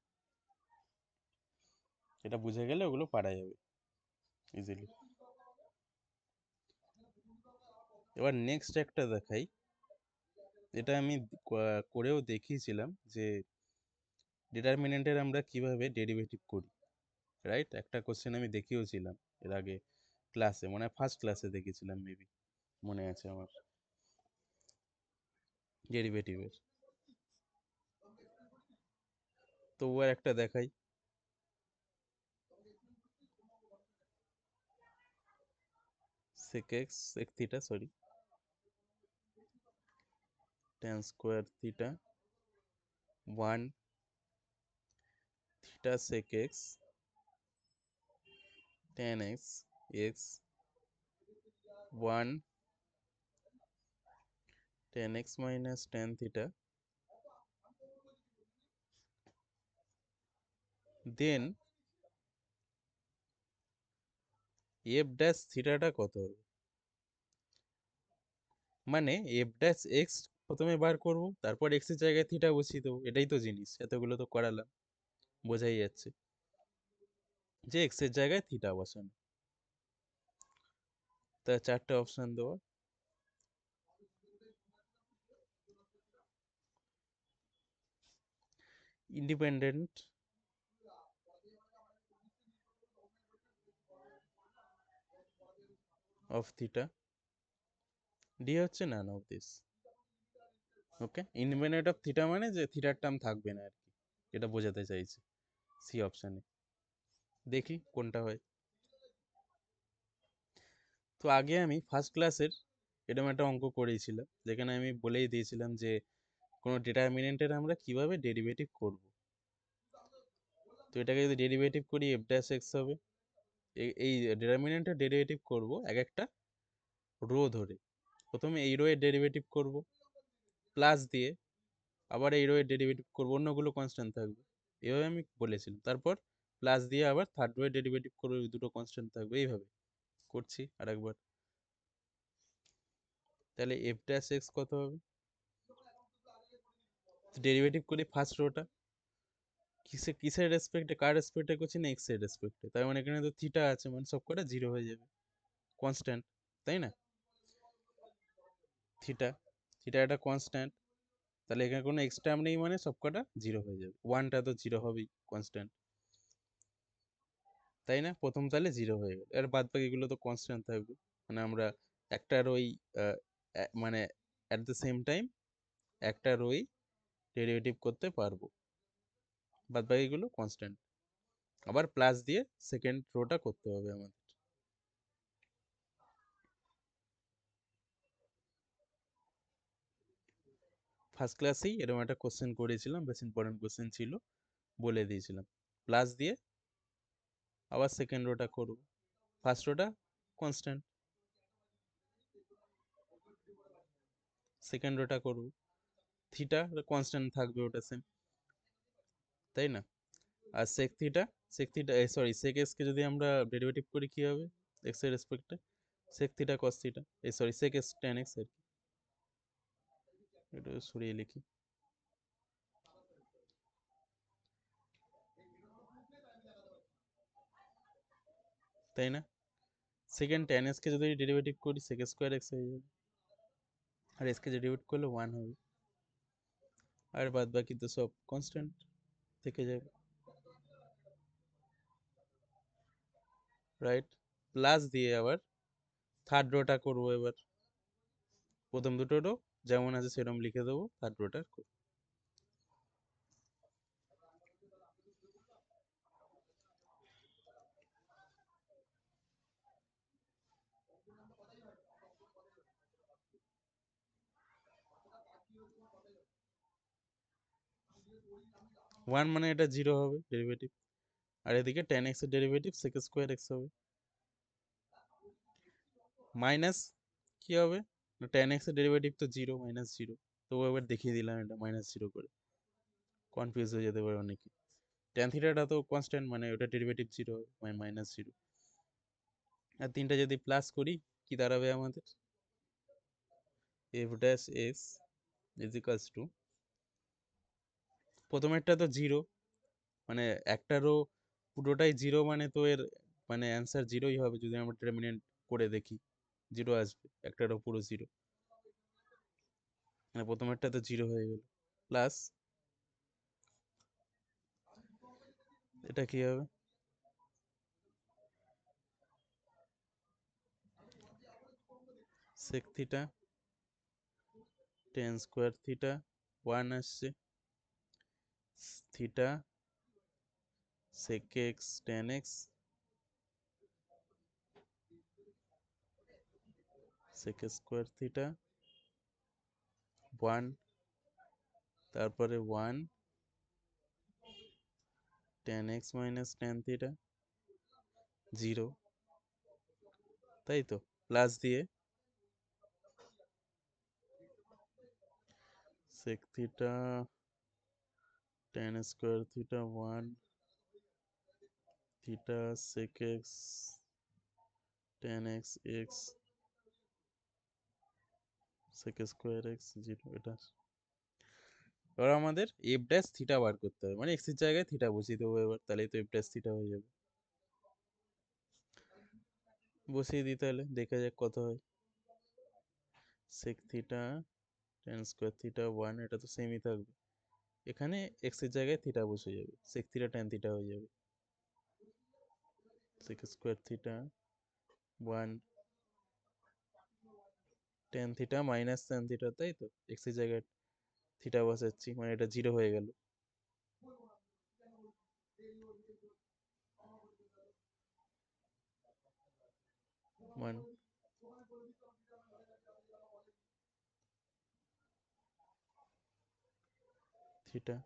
[SPEAKER 1] এটা বুঝে গেলে ওগুলো পারা যাবে ইজিলি। এবার নেক্সট একটা দেখাই, এটা আমি করেও দেখিয়েছিলাম যে ডিটারমিনেন্টের আমরা কিভাবে ডেরিভেটিভ করি, রাইট? একটা কোশ্চেন আমি দেখিয়েছিলাম এর আগে ক্লাসে, মনে হয় ফার্স্ট ক্লাসে দেখেছিলাম মেবি, মনে আছে আমার, ডেরিভেটিভের। তো ও একটা দেখাই। sec x sec theta sorry tan square theta 1 theta sec x tan x x 1 tan x minus tan theta, দেন f dash থিটাটা কত হবে? মানে f dash x প্রথমে বার করব, তারপর x এর জায়গায় থিটা বসিয়ে দেবো, এটাই তো জিনিস, এতগুলো তো করালাম, বোঝাই যাচ্ছে যে x এর জায়গায় থিটা বসানো। তা চারটে অপশন দেওয়া, ইন্ডিপেন্ডেন্ট অফ থিটা, ডি হচ্ছে নান of this. Okay, independent of theta মানে যে থিটার টার্ম থাকবে না আর কি, এটা বোঝাতে চাইছে সি অপশানে। দেখি কোনটা হয়। তো আগে আমি ফার্স্ট ক্লাসের এরকম একটা অঙ্ক করেছিলাম, যেখানে আমি বলেই দিয়েছিলাম যে কোনো ডিটারমিনেন্টের আমরা কিভাবে ডেরিভেটিভ করব। তো এটাকে যদি ডেরিভেটিভ করি এফ ড্যাশ এক্স হবে। এই ডিটারমিনেন্টের ডেরিভেটিভ করব এক একটা রো ধরে। প্রথমে এই রো এর ডেরিভেটিভ করব প্লাস দিয়ে, আবার এই রো এর ডেরিভেটিভ করবো, অন্যগুলো কনস্ট্যান্ট থাকবে, এভাবে আমি বলেছিলাম। তারপর প্লাস দিয়ে আবার থার্ড রো এর ডেরিভেটিভ করবো, দুটো কনস্ট্যান্ট থাকবে, এইভাবে করছি আরেকবার। তাহলে এফ ড্যাশ এক্স কত হবে? ডেরিভেটিভ করি ফার্স্ট রোটা, কিসের রেসপেক্টে, কার রেসপেক্টে করছি না এক্স এর রেসপেক্টে, তার মানে এখানে তো থিটা আছে, মানে সব কটা জিরো হয়ে যাবে, কনস্ট্যান্ট, তাই না? থিটা, থিটা একটা কনস্ট্যান্ট, তাহলে এখানে কোনো এক্স টার্ম নেই, মানে সব কটা জিরো হয়ে যাবে, ওয়ানটা তো জিরো হবেই, কনস্ট্যান্ট, তাই না? প্রথম তাহলে জিরো হয়ে গেল, আর বাদ বাকিগুলো তো কনস্ট্যান্ট থাকবে। মানে আমরা একটা রোই মানে অ্যাট দ্য সেম টাইম একটা রোই ডেরিভেটিভ করতে পারবো, বাদ বাকিগুলো কনস্ট্যান্ট। আবার প্লাস দিয়ে সেকেন্ড রোটা করতে হবে আমাদের। ফার্স্ট ক্লাসেই এরকম একটা কোশ্চেন করেছিলাম, বেশ ইম্পর্টেন্ট কোশ্চেন ছিল, বলে দিয়েছিলাম। প্লাস দিয়ে আবার সেকেন্ড রোটা করব, ফার্স্ট রোটা কনস্ট্যান্ট, সেকেন্ড রোটা করব, থিটা কনস্ট্যান্ট থাকবে, ওটা সেম, তাই না? আর sec theta sorry sec x কে যদি আমরা ডেরিভেটিভ করি কি হবে এক্স এর রেসপেক্টে? Sec theta cos theta, sorry sec x tan x আর কি। এটা সরিয়ে লিখি, তাই না? সেকেন্ড টেন এক্স কে যদি ডেরিভেটিভ করি সেক স্কোয়ার এক্স হয়ে যাবে, আর এক্স কে ডেরিভেটিভ করলে ওয়ান হবে, আর বাদ বাকি তো সব কনস্ট্যান্ট থেকে যাবে, রাইট? প্লাস দিয়ে আবার থার্ড রোটা করবো এবার, প্রথম দুটো রো যেমন আছে সেরকম লিখে দেবো, থার্ড রোটা করবো। ওয়ান মানে এটা জিরো হবে ডেরিভেটিভ, আর এদিকে টেন এক্স এর ডেরিভেটিভ সেক স্কোয়ার এক্স হবে, মাইনাস কি হবে tan x এর ডেরিভেটিভ তো 0 -0, তো এবার দেখিয়ে দিলাম এটা -0 করে, কনফিউজ হয়ে যেতে পারে অনেকে। tan থিটাটা তো কনস্ট্যান্ট, মানে ওটা ডেরিভেটিভ 0 মানে -0। আর তিনটা যদি প্লাস করি কি দাঁড়াবে আমাদের, f dash x is equals to, প্রথমেরটা তো 0, মানে একটা রো পুরোটাই 0, মানে তো এর মানে অ্যান্সার 0ই হবে। যদি আমরা ডিটারমিনেন্ট করে দেখি 0 আসবে, একটা রো পুরো 0, মানে প্রথমেরটা তো 0 হয়ে গেল। প্লাস এটা কি হবে, sec theta tan square theta 1 আসছে, theta sec x tan x sec square theta 1, তারপরে 1 tan x minus tan theta 0, তাই তো, প্লাস দিয়ে sec theta tan square theta 1 theta sec x tan x x sec square x 0, এটা। এবার আমাদের f dash theta বার করতে হবে, মানে x এর জায়গায় থিটা বসিয়ে দেবো এবার, তাহলেই তো f ড্যাশ থিটা হয়ে যাবে। বসিয়ে দিই তাহলে, দেখা যাক কত হয়। sec theta tan square theta 1, এটা তো সেমই থাকবে, এখানে x এর জায়গায় থিটা বসে যাবে, sec থিটা tan থিটা হয়ে যাবে, sec square theta 1 tan theta minus tan theta, তাই তো, x এর জায়গায় থিটা বসাচ্ছি, মানে এটা 0 হয়ে গেল। 1 থিটা,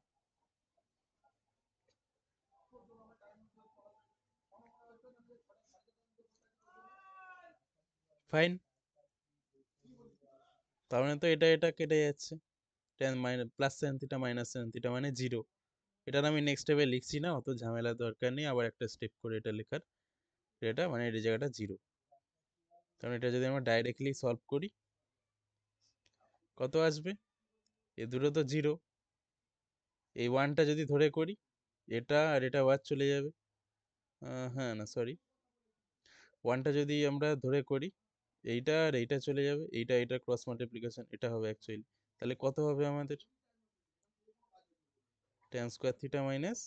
[SPEAKER 1] ফাইন। তার মানে তো এটা এটা কেটে যাচ্ছে, tan minus plus tan theta minus tan theta মানে 0। এটা আমি নেক্সট স্টেপে লিখছি না, অত ঝামেলার দরকার নেই আবার একটা স্টেপ করে এটা লেখার। এটা মানে এই জায়গাটা 0, কারণ এটা যদি আমরা ডাইরেক্টলি সলভ করি কত আসবে, এ দুটো তো 0, এই 1টা যদি ধরে করি, এটা আর এটা বাদ চলে যাবে, হ্যাঁ না সরি, 1টা যদি আমরা ধরে করি, এইটা আর এইটা চলে যাবে, এইটা এটা ক্রস মাল্টিপ্লিকেশন, এটা হবে অ্যাকচুয়ালি। তাহলে কত হবে আমাদের, tan square theta minus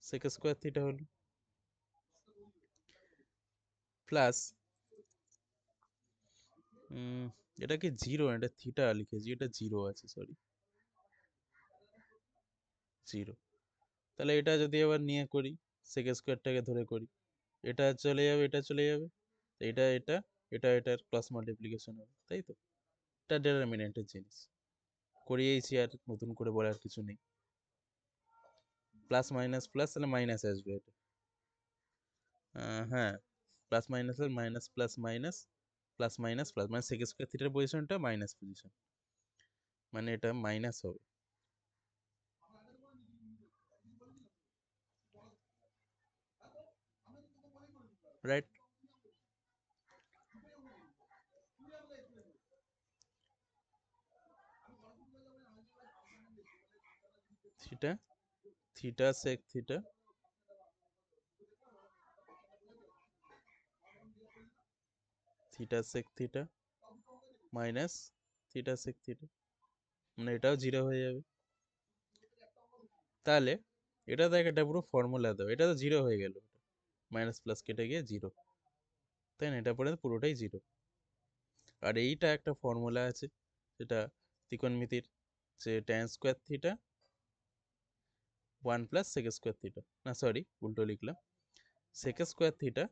[SPEAKER 1] sec square theta হলো, প্লাস এটা কি 0, এটা থিটা লিখেছি, এটা 0 আছে, সরি 0। তাহলে এটা যদি আবার নিয়ে করি, sec স্কোয়ারটাকে ধরে করি, এটা চলে যাবে, এটা চলে যাবে, এটা এটা এটা এটার ক্রস মাল্টিপ্লিকেশন হবে, তাই তো। এটা ডিটারমিনেন্টের জিনিস, করিয়েছি, আর নতুন করে বলার কিছু নেই। প্লাস মাইনাস প্লাস, তাহলে মাইনাস আসবে এটা, হ্যাঁ, প্লাস মাইনাসের minus plus minus plus minus plus, মানে sec স্কোয়ার থিটার পজিশনটা মাইনাস পজিশন, মানে এটা মাইনাস হবে, right. Theta theta sec theta theta sec theta minus theta sec theta, মানে এটাও 0 হয়ে যাবে। তাহলে এটা দেখ, এটা পুরো ফর্মুলা দাও, এটা তো 0 হয়ে গেল, মাইনাস প্লাস কেটে গিয়ে 0, তাই না, এটা পরে পুরোটাই 0। আর এইটা একটা ফর্মুলা আছে, সেটা ত্রিকোণমিতির, যে tan square theta 1 plus sec square theta, না সরি উল্টো লিখলাম, sec square theta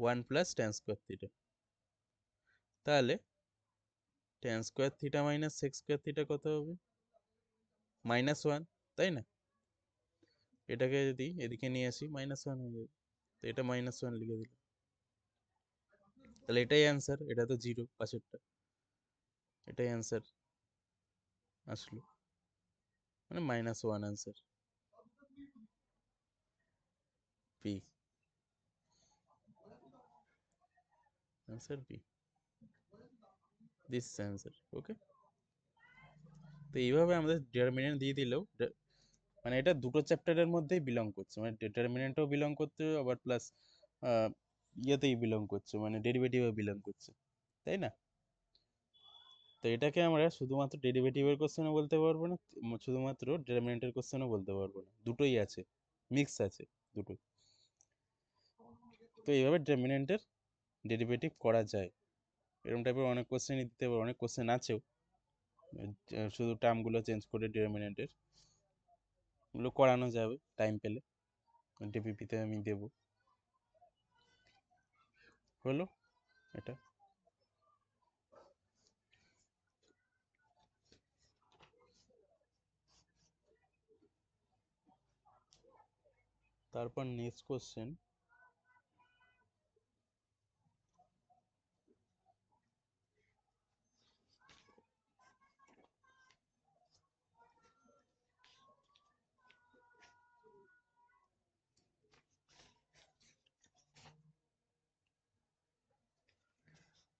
[SPEAKER 1] 1 plus tan square theta, তাহলে tan square theta minus sec square theta কত হবে, -1, তাই না। এটাকে যদি এদিকে নিয়ে আসি -1 হয়ে যাবে, তো এটা -1 লিখে দিলাম। তাহলে এটাই অ্যান্সার, এটা তো জিরো পাশেরটা, এটাই অ্যান্সার আসলো, মানে -1 answer, P, answer P, this answer. Okay, তো এইভাবে আমাদের ডিটারমিনেন্ট দিয়ে দিলেও মানে এটা দুটো চ্যাপ্টারের মধ্যেই বিলং করছে, মানে ডিটারমিনেন্টও বিলং করতে আবার প্লাস ইয়েতেই বিলং করছে, মানে ডেরিভেটিভে বিলং করছে, তাই না? তো এটাকে আমরা শুধুমাত্র ডেরিভেটিভের কোশ্চেনও বলতে পারবো না, শুধুমাত্র ডিটারমিনেন্টের কোশ্চেনও বলতে পারবো না, দুটোই আছে, মিক্স আছে দুটোই। তো এইভাবে ডিটারমিনেন্টের ডেরিভেটিভ করা যায়, এরকম টাইপের অনেক কোশ্চেনই দিতে পারবো, অনেক কোশ্চেন আছেও, শুধু টার্মগুলো চেঞ্জ করে ডিটারমিনেন্টের, ওগুলো করানো যাবে টাইম পেলে, ডিপিপিতে আমি দেবো। হলো এটা। তারপর নেক্সট কোশ্চেন,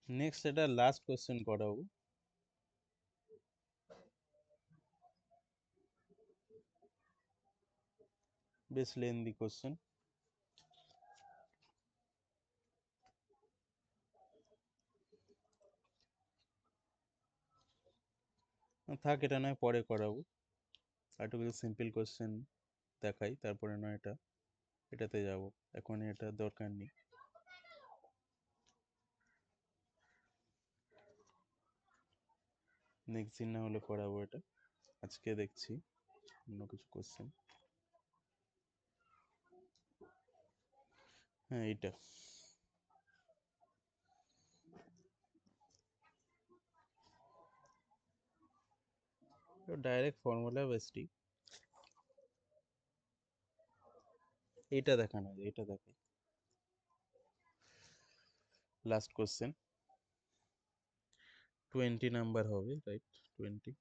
[SPEAKER 1] নেক্সট এটা লাস্ট কোশ্চেন করাবো, বেশ লেন্দি কোশ্চেন, থাক এটা নয় পরে করাবো, আর একটু কিছু সিম্পল কোশ্চেন দেখাই, তারপরে নয় এটাতে যাব, এখন এটা দরকার নেই। নেক্সট দিন না হলে করাবো এটা, আজকে দেখছি অন্য কিছু কোশ্চেন। হ্যাঁ এইটা ডাইরেক্ট ফর্মুলা বেসডই, এটা দেখানো যায়, এটা দেখাই, লাস্ট কোশ্চেন 20 নাম্বার হবে, রাইট? 20,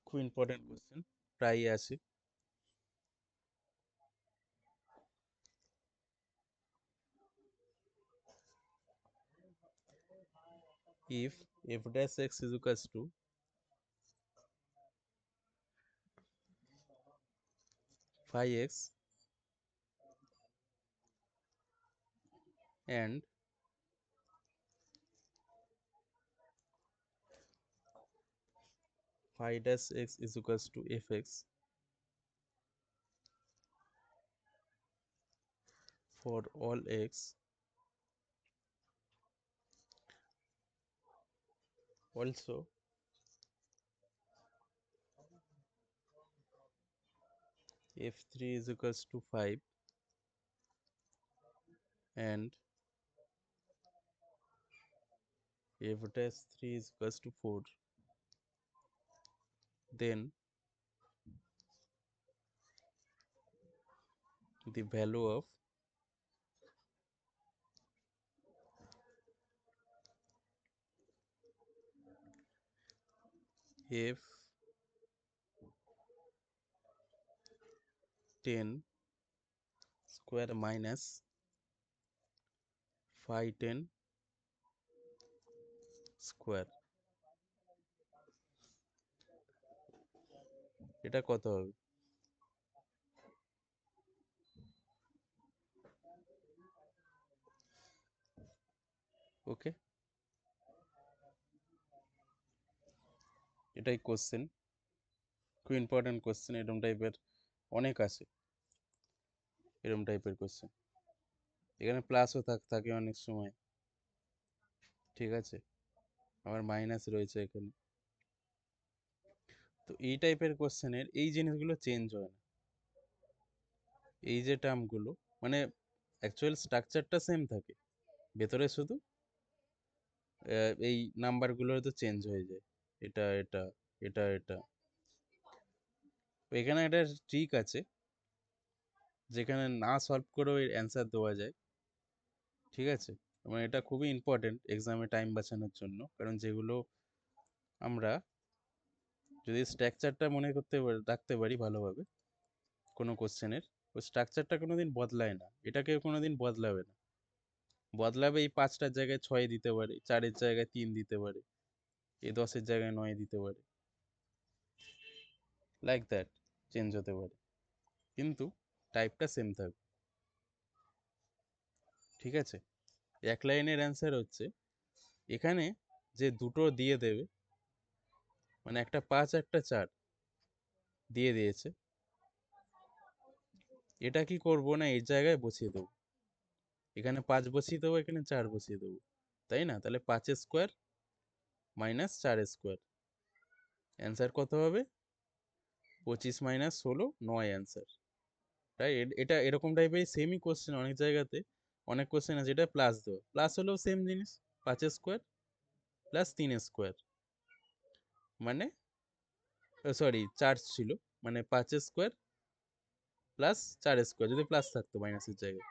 [SPEAKER 1] খুব ইম্পর্টেন্ট কোশ্চেন, প্রায়ই আসে। if f dash x is equals to 5x and phi dash x is equals to fx for all x, also f3 is equals to 5 and f dash 3 is equals to 4, then the value of f10 square minus phi 10 square, এটা কত হবে? ওকে, এটাই question, খুব important question, এরকম টাইপের অনেক আছে, এরকম টাইপের কোশ্চেন, এখানে প্লাসও থাকে অনেক সময়, ঠিক আছে, আবার মাইনাস রয়েছে এখানে। তো এই টাইপের কোশ্চেনের এই জিনিসগুলো চেঞ্জ হয় না, এই যে টার্মগুলো, মানে অ্যাকচুয়াল স্ট্রাকচারটা সেম থাকে, ভেতরে শুধু এই নাম্বারগুলো তো চেঞ্জ হয়ে যায়, এটা এটা এটা এটা। তো এখানে একটা ট্রিক আছে, যেখানে না সলভ করেও এর অ্যান্সার দেওয়া যায়। ঠিক আছে, এবং এটা খুবই ইম্পর্টেন্ট এক্সামে টাইম বাঁচানোর জন্য, কারণ যেগুলো আমরা যদি স্ট্রাকচারটা মনে করতে রাখতে পারি ভালোভাবে কোনো কোশ্চেনের, ওই স্ট্রাকচারটা কোনোদিন বদলায় না, এটাকে কোনোদিন বদলাবে না। বদলাবে এই 5টার জায়গায় 6 দিতে পারে, 4-এর জায়গায় 3 দিতে পারে, এই 10-এর জায়গায় 9 দিতে পারে, লাইক দ্যাট চেঞ্জ হতে পারে, কিন্তু টাইপটা সেম থাকবে। ঠিক আছে, এক লাইনের অ্যান্সার হচ্ছে এখানে যে দুটো দিয়ে দেবে, মানে একটা 5 একটা 4 দিয়ে দিয়েছে, এটা কি করব না এর জায়গায় বসিয়ে দেবো, এখানে 5 বসিয়ে দেবো, এখানে 4 বসিয়ে দেবো, তাই না? তাহলে 5 স্কোয়ার মাইনাস 4 স্কোয়ার, অ্যান্সার কত হবে? 25 মাইনাস 16, 9 অ্যান্সার। তাই এটা এরকম টাইপের সেমই কোশ্চেন অনেক জায়গাতে, অনেক কোশ্চেন আছে যেটা প্লাস দেওয়া, প্লাস হলেও সেম জিনিস, 5 স্কোয়ার প্লাস 3 স্কোয়ার, মানে সরি 4 ছিল, মানে 5 স্কোয়ার প্লাস 4 স্কোয়ার, যদি প্লাস থাকতো মাইনাসের জায়গায়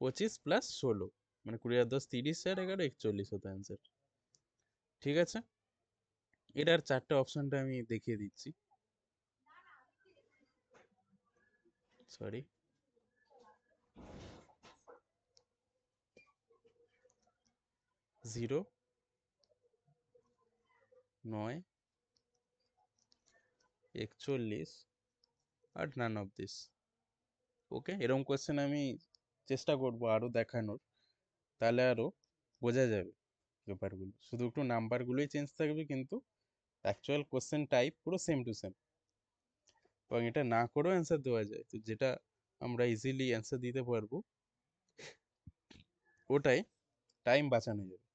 [SPEAKER 1] 25 প্লাস 16, মানে 20 আর 10 30, 4 11 41 হতো অ্যান্সার। ঠিক আছে, এটার 4টে অপশনটা আমি দেখিয়ে দিচ্ছি। সরি, 0, 9, 41 আর নান অফ দিস। ওকে, এরকম কোয়েশ্চেন আমি চেষ্টা করব আরো দেখানোর, তাহলে আরো বোঝা যাবে ব্যাপারগুলো। শুধু একটু নাম্বারগুলোই চেঞ্জ থাকবে, কিন্তু অ্যাকচুয়াল কোশ্চেন টাইপ পুরো সেম টু সেম, এবং এটা না করেও অ্যান্সার দেওয়া যায়, তো যেটা আমরা ইজিলি অ্যান্সার দিতে পারবো ওটাই টাইম বাঁচানো যাবে।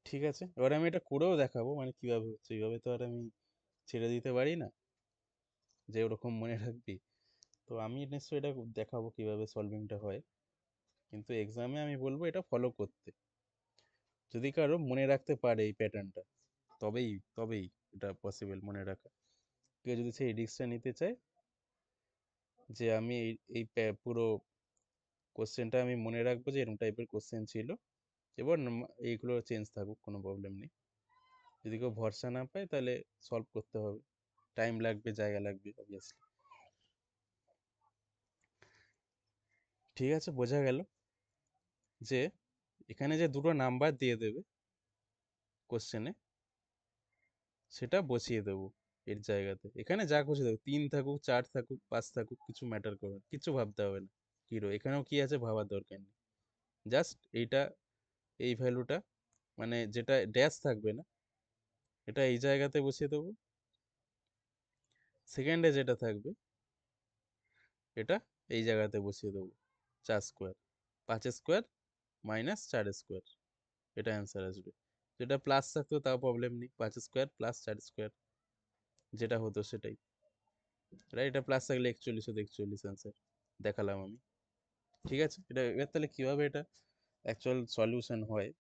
[SPEAKER 1] ঠিক আছে, এবার আমি এটা করেও দেখাবো, মানে কিভাবে হচ্ছে, এইভাবে তো আর আমি ছেড়ে দিতে পারি না যে ওরকম মনে রাখবি। তো আমি নিশ্চয়ই এটা দেখাবো কিভাবে সলভিংটা হয়, কিন্তু এক্সামে আমি বলবো এটা ফলো করতে, যদি কারো মনে রাখতে পারে এই প্যাটার্নটা, তবেই তবেই এটা পসিবল মনে রাখা। কেউ যদি সেই রিস্কটা নিতে চায় যে আমি এই এই পুরো কোশ্চেনটা আমি মনে রাখবো যে এরকম টাইপের কোশ্চেন ছিল, এবার এইগুলো চেঞ্জ থাকুক, কোনো প্রবলেম নেই। যদি কেউ ভরসা না পায় তাহলে সলভ করতে হবে, টাইম লাগবে, জায়গা লাগবে অবভিয়াসলি। ঠিক আছে, বোঝা গেল যে এখানে যে দুটো নাম্বার দিয়ে দেবে কোশ্চেনে, সেটা বসিয়ে দেবো এর জায়গাতে, এখানে যা খুশি দেবো, 3 থাকুক, 4 থাকুক, 5 থাকুক, কিছু ম্যাটার করবে না, কিছু ভাবতে হবে না। হিরো এখানেও কি আছে ভাবার দরকার নেই, জাস্ট এইটা, এই ভ্যালুটা, মানে যেটা ড্যাশ থাকবে না, এটা এই জায়গাতে বসিয়ে দেবো, সেকেন্ডে যেটা থাকবে এটা এই জায়গাতে বসিয়ে দেবো, 4 স্কোয়ার, 5 স্কোয়ার মাইনাস 4 স্কোয়ার, এটা অ্যান্সার আসবে। যেটা প্লাস থাকতো তাও প্রবলেম নেই, 5 স্কোয়ার প্লাস 4 স্কোয়ার যেটা হতো সেটাই, রাইট? এটা প্লাস থাকলে 41 হতো, 41 অ্যান্সার দেখালাম আমি। ঠিক আছে, এটা এবার তাহলে কিভাবে এটা অ্যাকচুয়াল সলিউশন হয়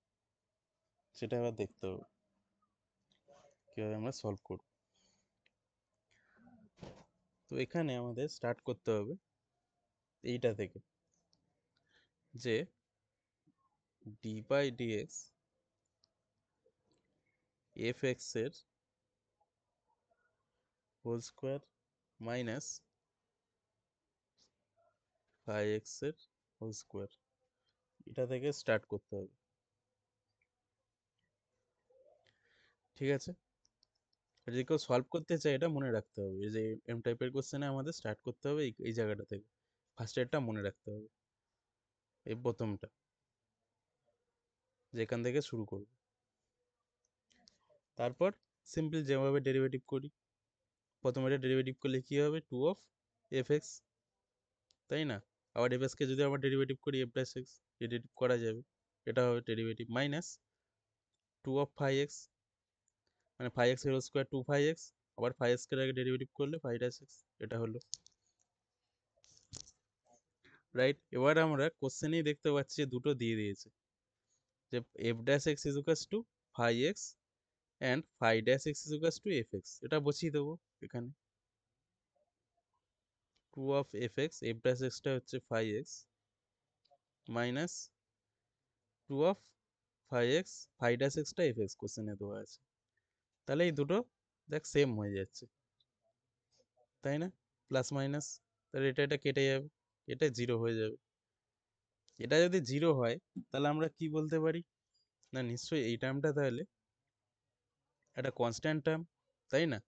[SPEAKER 1] সেটা এবার দেখতে হবে, কিভাবে আমরা সলভ করব। তো এখানে আমাদের স্টার্ট করতে হবে এইটা থেকে, যে d by dx f x এর হোল স্কোয়ার মাইনাস 5x এর হোল স্কোয়ার, এটা থেকে স্টার্ট করতে হবে। ঠিক আছে, আর যদি কেউ সলভ করতে চায় এটা মনে রাখতে হবে, এই যে এম টাইপের কোশ্চেনে আমাদের স্টার্ট করতে হবে এই জায়গাটা থেকে, ফার্স্ট এরটা মনে রাখতে হবে, এই প্রথমটা যেখান থেকে শুরু করব। তারপর সিম্পল যেভাবে ডেরিভেটিভ করি, প্রথম এটা ডেরিভেটিভ করলে কি হবে, 2 অফ এফ এক্স, তাই না? আবার এফ এক্সকে যদি আবার ডেরিভেটিভ করি এফ ড্যাশ এক্স, ডেরিভেটিভ করা যাবে, এটা হবে ডেরিভেটিভ মাইনাস 2 অফ 5x, মানে 5x এর হোল স্কোয়ার 2 5x, আবার 5x কে আগে ডেরিভেটিভ করলে 5 ড্যাশ এক্স, এটা হলো, রাইট? এবার আমরা কোশ্চেনেই দেখতে পাচ্ছি যে দুটো দিয়ে দিয়েছে, যে f dash x is equals to 5x and 5 dash x is equals to f x, এটা বসিয়ে দেবো এখানে। Two of f x, f dash এক্সটা হচ্ছে phi x minus two of phi x, phi dash এক্সটা এফ এক্স কোশ্চেনে দেওয়া আছে। তাহলে এই দুটো দেখ সেম হয়ে যাচ্ছে, তাই না? প্লাস মাইনাস, তাহলে এটা এটা কেটে যাবে, এটা জিরো হয়ে যাবে। এটা যদি জিরো হয় তাহলে আমরা কি বলতে পারি, না নিশ্চয়ই এই টার্মটা তাহলে একটা কনস্ট্যান্ট টার্ম, তাই না?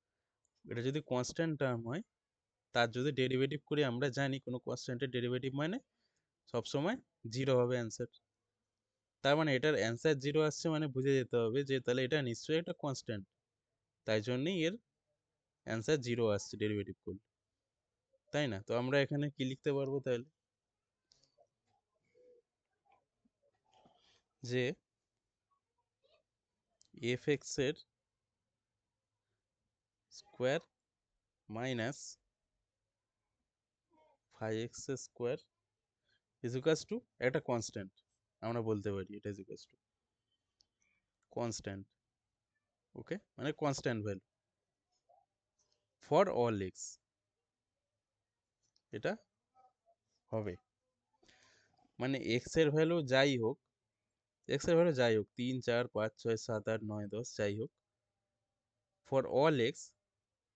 [SPEAKER 1] এটা যদি কনস্ট্যান্ট টার্ম হয়, তার যদি ডেরিভেটিভ করি, আমরা জানি কোনো কনস্ট্যান্টের ডেরিভেটিভ মানে সবসময় জিরো হবে অ্যান্সার। তার মানে এটার অ্যান্সার জিরো আসছে মানে বুঝে যেতে হবে যে তাহলে এটা নিশ্চয়ই একটা কনস্ট্যান্ট, তাই জন্যই এর অ্যান্সার জিরো আসছে ডেরিভেটিভ করলে, তাই না? তো আমরা এখানে কি লিখতে পারবো তাহলে, যে এফ এক্স এর square minus five x square is equals to একটা কনস্ট্যান্ট, আমরা বলতে পারি এটা ইজুকাস টু কনস্ট্যান্ট, ওকে, মানে constant value for all x, এটা হবে। মানে এক্স এর ভ্যালু যাই হোক, এক্স এর ভ্যালু যাই হোক 3 4 5 6 7 8 9 10 যাই হোক, ফর অল এক্স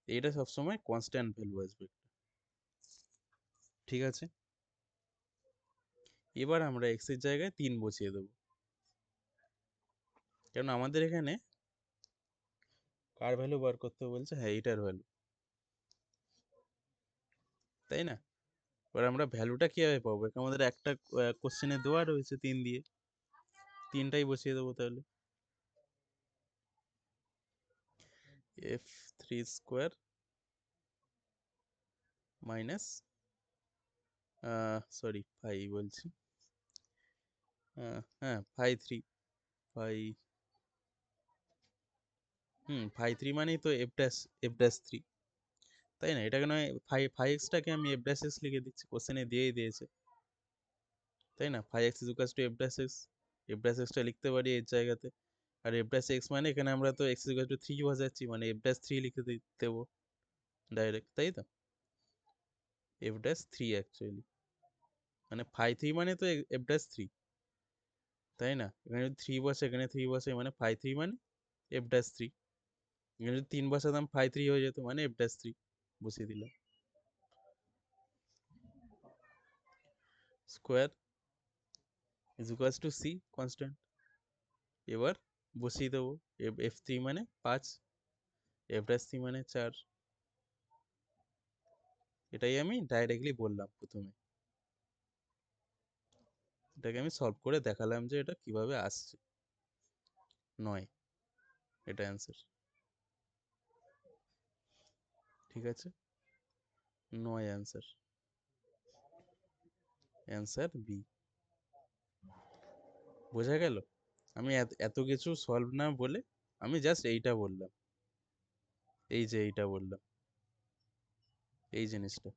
[SPEAKER 1] এটা সবসময় কনস্ট্যান্ট ভ্যালু আসবে, ঠিক আছে? এবার আমরা এক্স এর জায়গায় 3 বসিয়ে দেবো, কারণ আমাদের এখানে কার ভ্যালু বার করতে বলছে, হ্যাঁ এইটার ভ্যালু, তাই না? এবার আমরা ভ্যালুটা কিভাবে পাবো, এখানে আমাদের একটা কোশ্চেনে দেওয়া রয়েছে 3 দিয়ে, 3টাই বসিয়ে দেবো তাহলে। F three square minus, sorry phi বলছি, হ্যাঁ phi three, phi, phi three মানেই তো এফ ড্যাশ থ্রি, তাই না? এটাকে নয় ফাই ফাই এক্সটাকে আমি এফ ড্যাশ এক্স লিখে দিচ্ছি, কোশ্চেনে দিয়েই দিয়েছে, তাই না? Phi x is equals to f dash x, f dash এক্সটা লিখতে পারি এর জায়গাতে, আর এফ ড্যাশ এক্স মানে এখানে আমরা তো এক্স ইজুকাস টু থ্রি বসাচ্ছি, মানে এফ ড্যাশ থ্রি লিখে দেবো ডাইরেক্ট, তাই তো? এফ ড্যাশ থ্রি অ্যাকচুয়ালি, মানে ফাই থ্রি মানে তো এফ ড্যাশ থ্রি, তাই না? এখানে যদি থ্রি বসে, এখানে থ্রি বসে, মানে ফাই থ্রি মানে এফ ড্যাশ থ্রি, এখানে যদি 3 বসাতাম ফাই থ্রি হয়ে যেত, মানে এফ ড্যাশ থ্রি বসিয়ে দিলাম। Square is equals to c constant, এবার বসিয়ে দেবো, এফ এফ থ্রি মানে 5, এফ ড্যাশ থ্রি মানে 4, এটাই আমি ডাইরেক্টলি বললাম প্রথমে, এটাকে আমি সলভ করে দেখালাম যে এটা কিভাবে আসছে, 9, এটা অ্যান্সার, ঠিক আছে? 9 অ্যান্সার, অ্যান্সার বি। বোঝা গেল? আমি এত এত কিছু সলভ না বলে আমি জাস্ট এইটা বললাম, এই যে এইটা বললাম, এই জিনিসটা,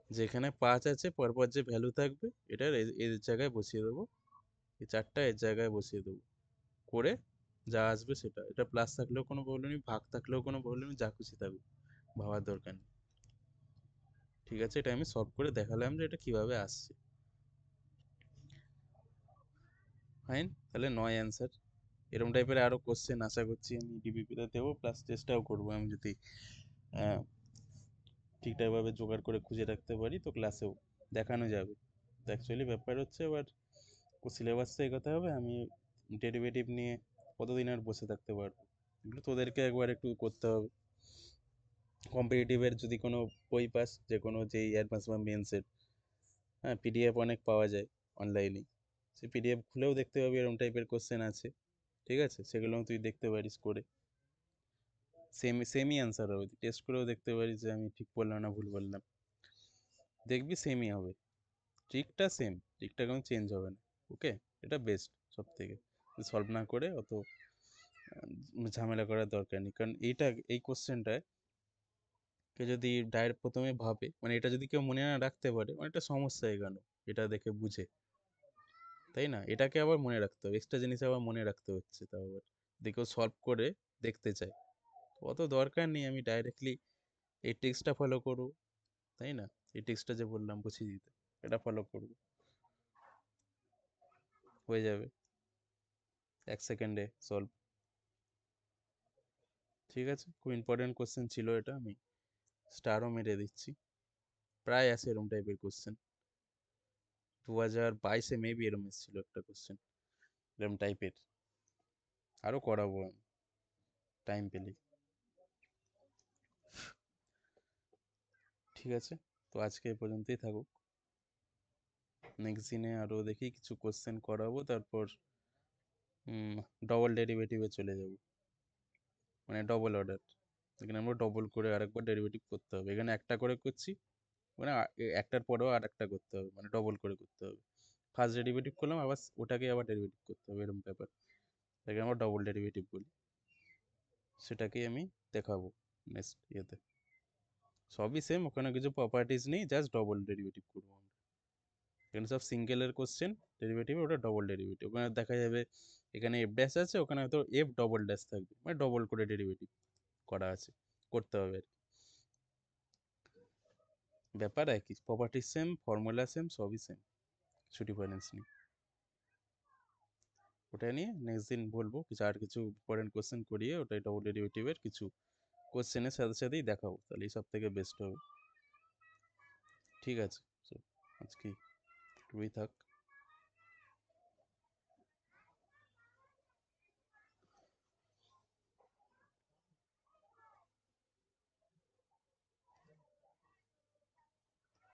[SPEAKER 1] যেখানে 5 আছে পরপর যে ভ্যালু থাকবে এটার এর জায়গায় বসিয়ে দেবো, এই 4টা এর জায়গায় বসিয়ে দেবো, করে যা আসবে সেটা, এটা প্লাস থাকলেও কোনো প্রবলেম নেই, ভাগ থাকলেও কোনো প্রবলেম নেই, যা খুশি থাকবে, ভাবার দরকার নেই, ঠিক আছে? এটা আমি সলভ করে দেখালাম যে এটা কিভাবে আসছে, ফাইন। তাহলে 9 অ্যান্সার। এরকম টাইপের আরো কোশ্চেন আশা করছি আমি ডিবিপিতে দেবো, প্লাস চেষ্টাও করবো আমি যদি আহ, ঠিকঠাকভাবে জোগাড় করে খুঁজে রাখতে পারি তো ক্লাসেও দেখানো যাবে। তো অ্যাকচুয়ালি ব্যাপার হচ্ছে এবার সিলেবাস তো এগোতে হবে, আমি ডেরিভেটিভ নিয়ে কতদিন আর বসে থাকতে পারবো, এগুলো তোদেরকে একবার একটু করতে হবে। কম্পিটিটিভের যদি কোনো বই পাস, যে কোনো যেই অ্যাডভান্স বা মেন্সের, হ্যাঁ পিডিএফ অনেক পাওয়া যায় অনলাইনে, সেই পিডিএফ খুলেও দেখতে পাবি এরকম টাইপের কোশ্চেন আছে, ঠিক আছে? সেগুলোও তুই দেখতে পারিস করে, সেমই অ্যান্সার হবে, তুই টেস্ট করেও দেখতে পারিস যে আমি ঠিক বললাম না ভুল বললাম, দেখবি সেমই হবে, ট্রিকটা সেম, ট্রিকটা কোনো চেঞ্জ হবে না, ওকে? এটা বেস্ট সব থেকে, সলভ না করে অত ঝামেলা করার দরকার নেই, কারণ এই কোশ্চেনটায় কেউ যদি ডাইরেক্ট প্রথমে ভাবে, মানে এটা যদি কেউ মনে না রাখতে পারে, মানে একটা সমস্যা এখানে, এটা দেখে বুঝে, তাই না? এটাকে আবার মনে রাখতে হবে, এক্সট্রা জিনিস আবার মনে রাখতে হচ্ছে, তাও আবার যদি কেউ সলভ করে দেখতে চায়, অত দরকার নেই আমি ডাইরেক্টলি এই ট্রিক্সটা ফলো করো, তাই না? এই টেক্সটটা যে বললাম বুঝিয়ে দিতে, এটা ফলো করবো, হয়ে যাবে 1 সেকেন্ডে সলভ। ঠিক আছে, খুব ইম্পর্টেন্ট কোশ্চেন ছিল এটা, আমি স্টারও মেরে দিচ্ছি। প্রায় আছে এরকম টাইপের কোশ্চেন, 2022-এ মেবি এরকম এসেছিল একটা কোশ্চেন এরকম টাইপের। আরও করাবো আমি টাইম পেলে। ঠিক আছে, তো আজকে এ পর্যন্তই থাকুক। নেক্সট দিনে আরও দেখি কিছু কোশ্চেন করাবো, তারপর ডবল ডেরিভেটিভে চলে যাব, মানে ডবল অর্ডার। এখানে আমরা ডবল করে আরেকবার ডেরিভেটিভ করতে হবে, এখানে একটা করে করছি, মানে একটার পরেও আর একটা করতে হবে, মানে ডবল করে করতে হবে। ফার্স্ট ডেরিভেটিভ করলাম, আবার ওটাকে আবার ডেরিভেটিভ করতে হবে, এরকম ব্যাপার, এটাকে আমরা ডবল ডেরিভেটিভ বলি। সেটাকেই আমি দেখাবো নেক্সট ইয়েতে। সবই সেম, ওখানে কিছু প্রপার্টিজ নেই, জাস্ট ডবল ডেরিভেটিভ করবো আমরা। এখানে সব সিঙ্গেলের কোশ্চেন, ডেরিভেটিভ, ওটা ডবল ডেরিভেটিভ। ওখানে দেখা যাবে এখানে এফ ড্যাশ আছে, ওখানে হয়তো এফ ডবল ড্যাশ থাকবে, মানে ডবল করে ডেরিভেটিভ করা আছে, করতে হবে আর কি। ব্যাপার একই, প্রপার্টি সেম, ফর্মুলা সেম, সবই সেম, কিছু ডিফারেন্স নেই। ওটা নিয়ে নেক্সট দিন বলবো, কিছু আর কিছু ইম্পর্টেন্ট কোশ্চেন করিয়ে ওটাই ডবল ডেরিভেটিভের কিছু কোশ্চেনের সাথে সাথেই দেখাবো, তাহলে এই সব থেকে বেস্ট হবে। ঠিক আছে, তো আজকে এটুকুই থাক।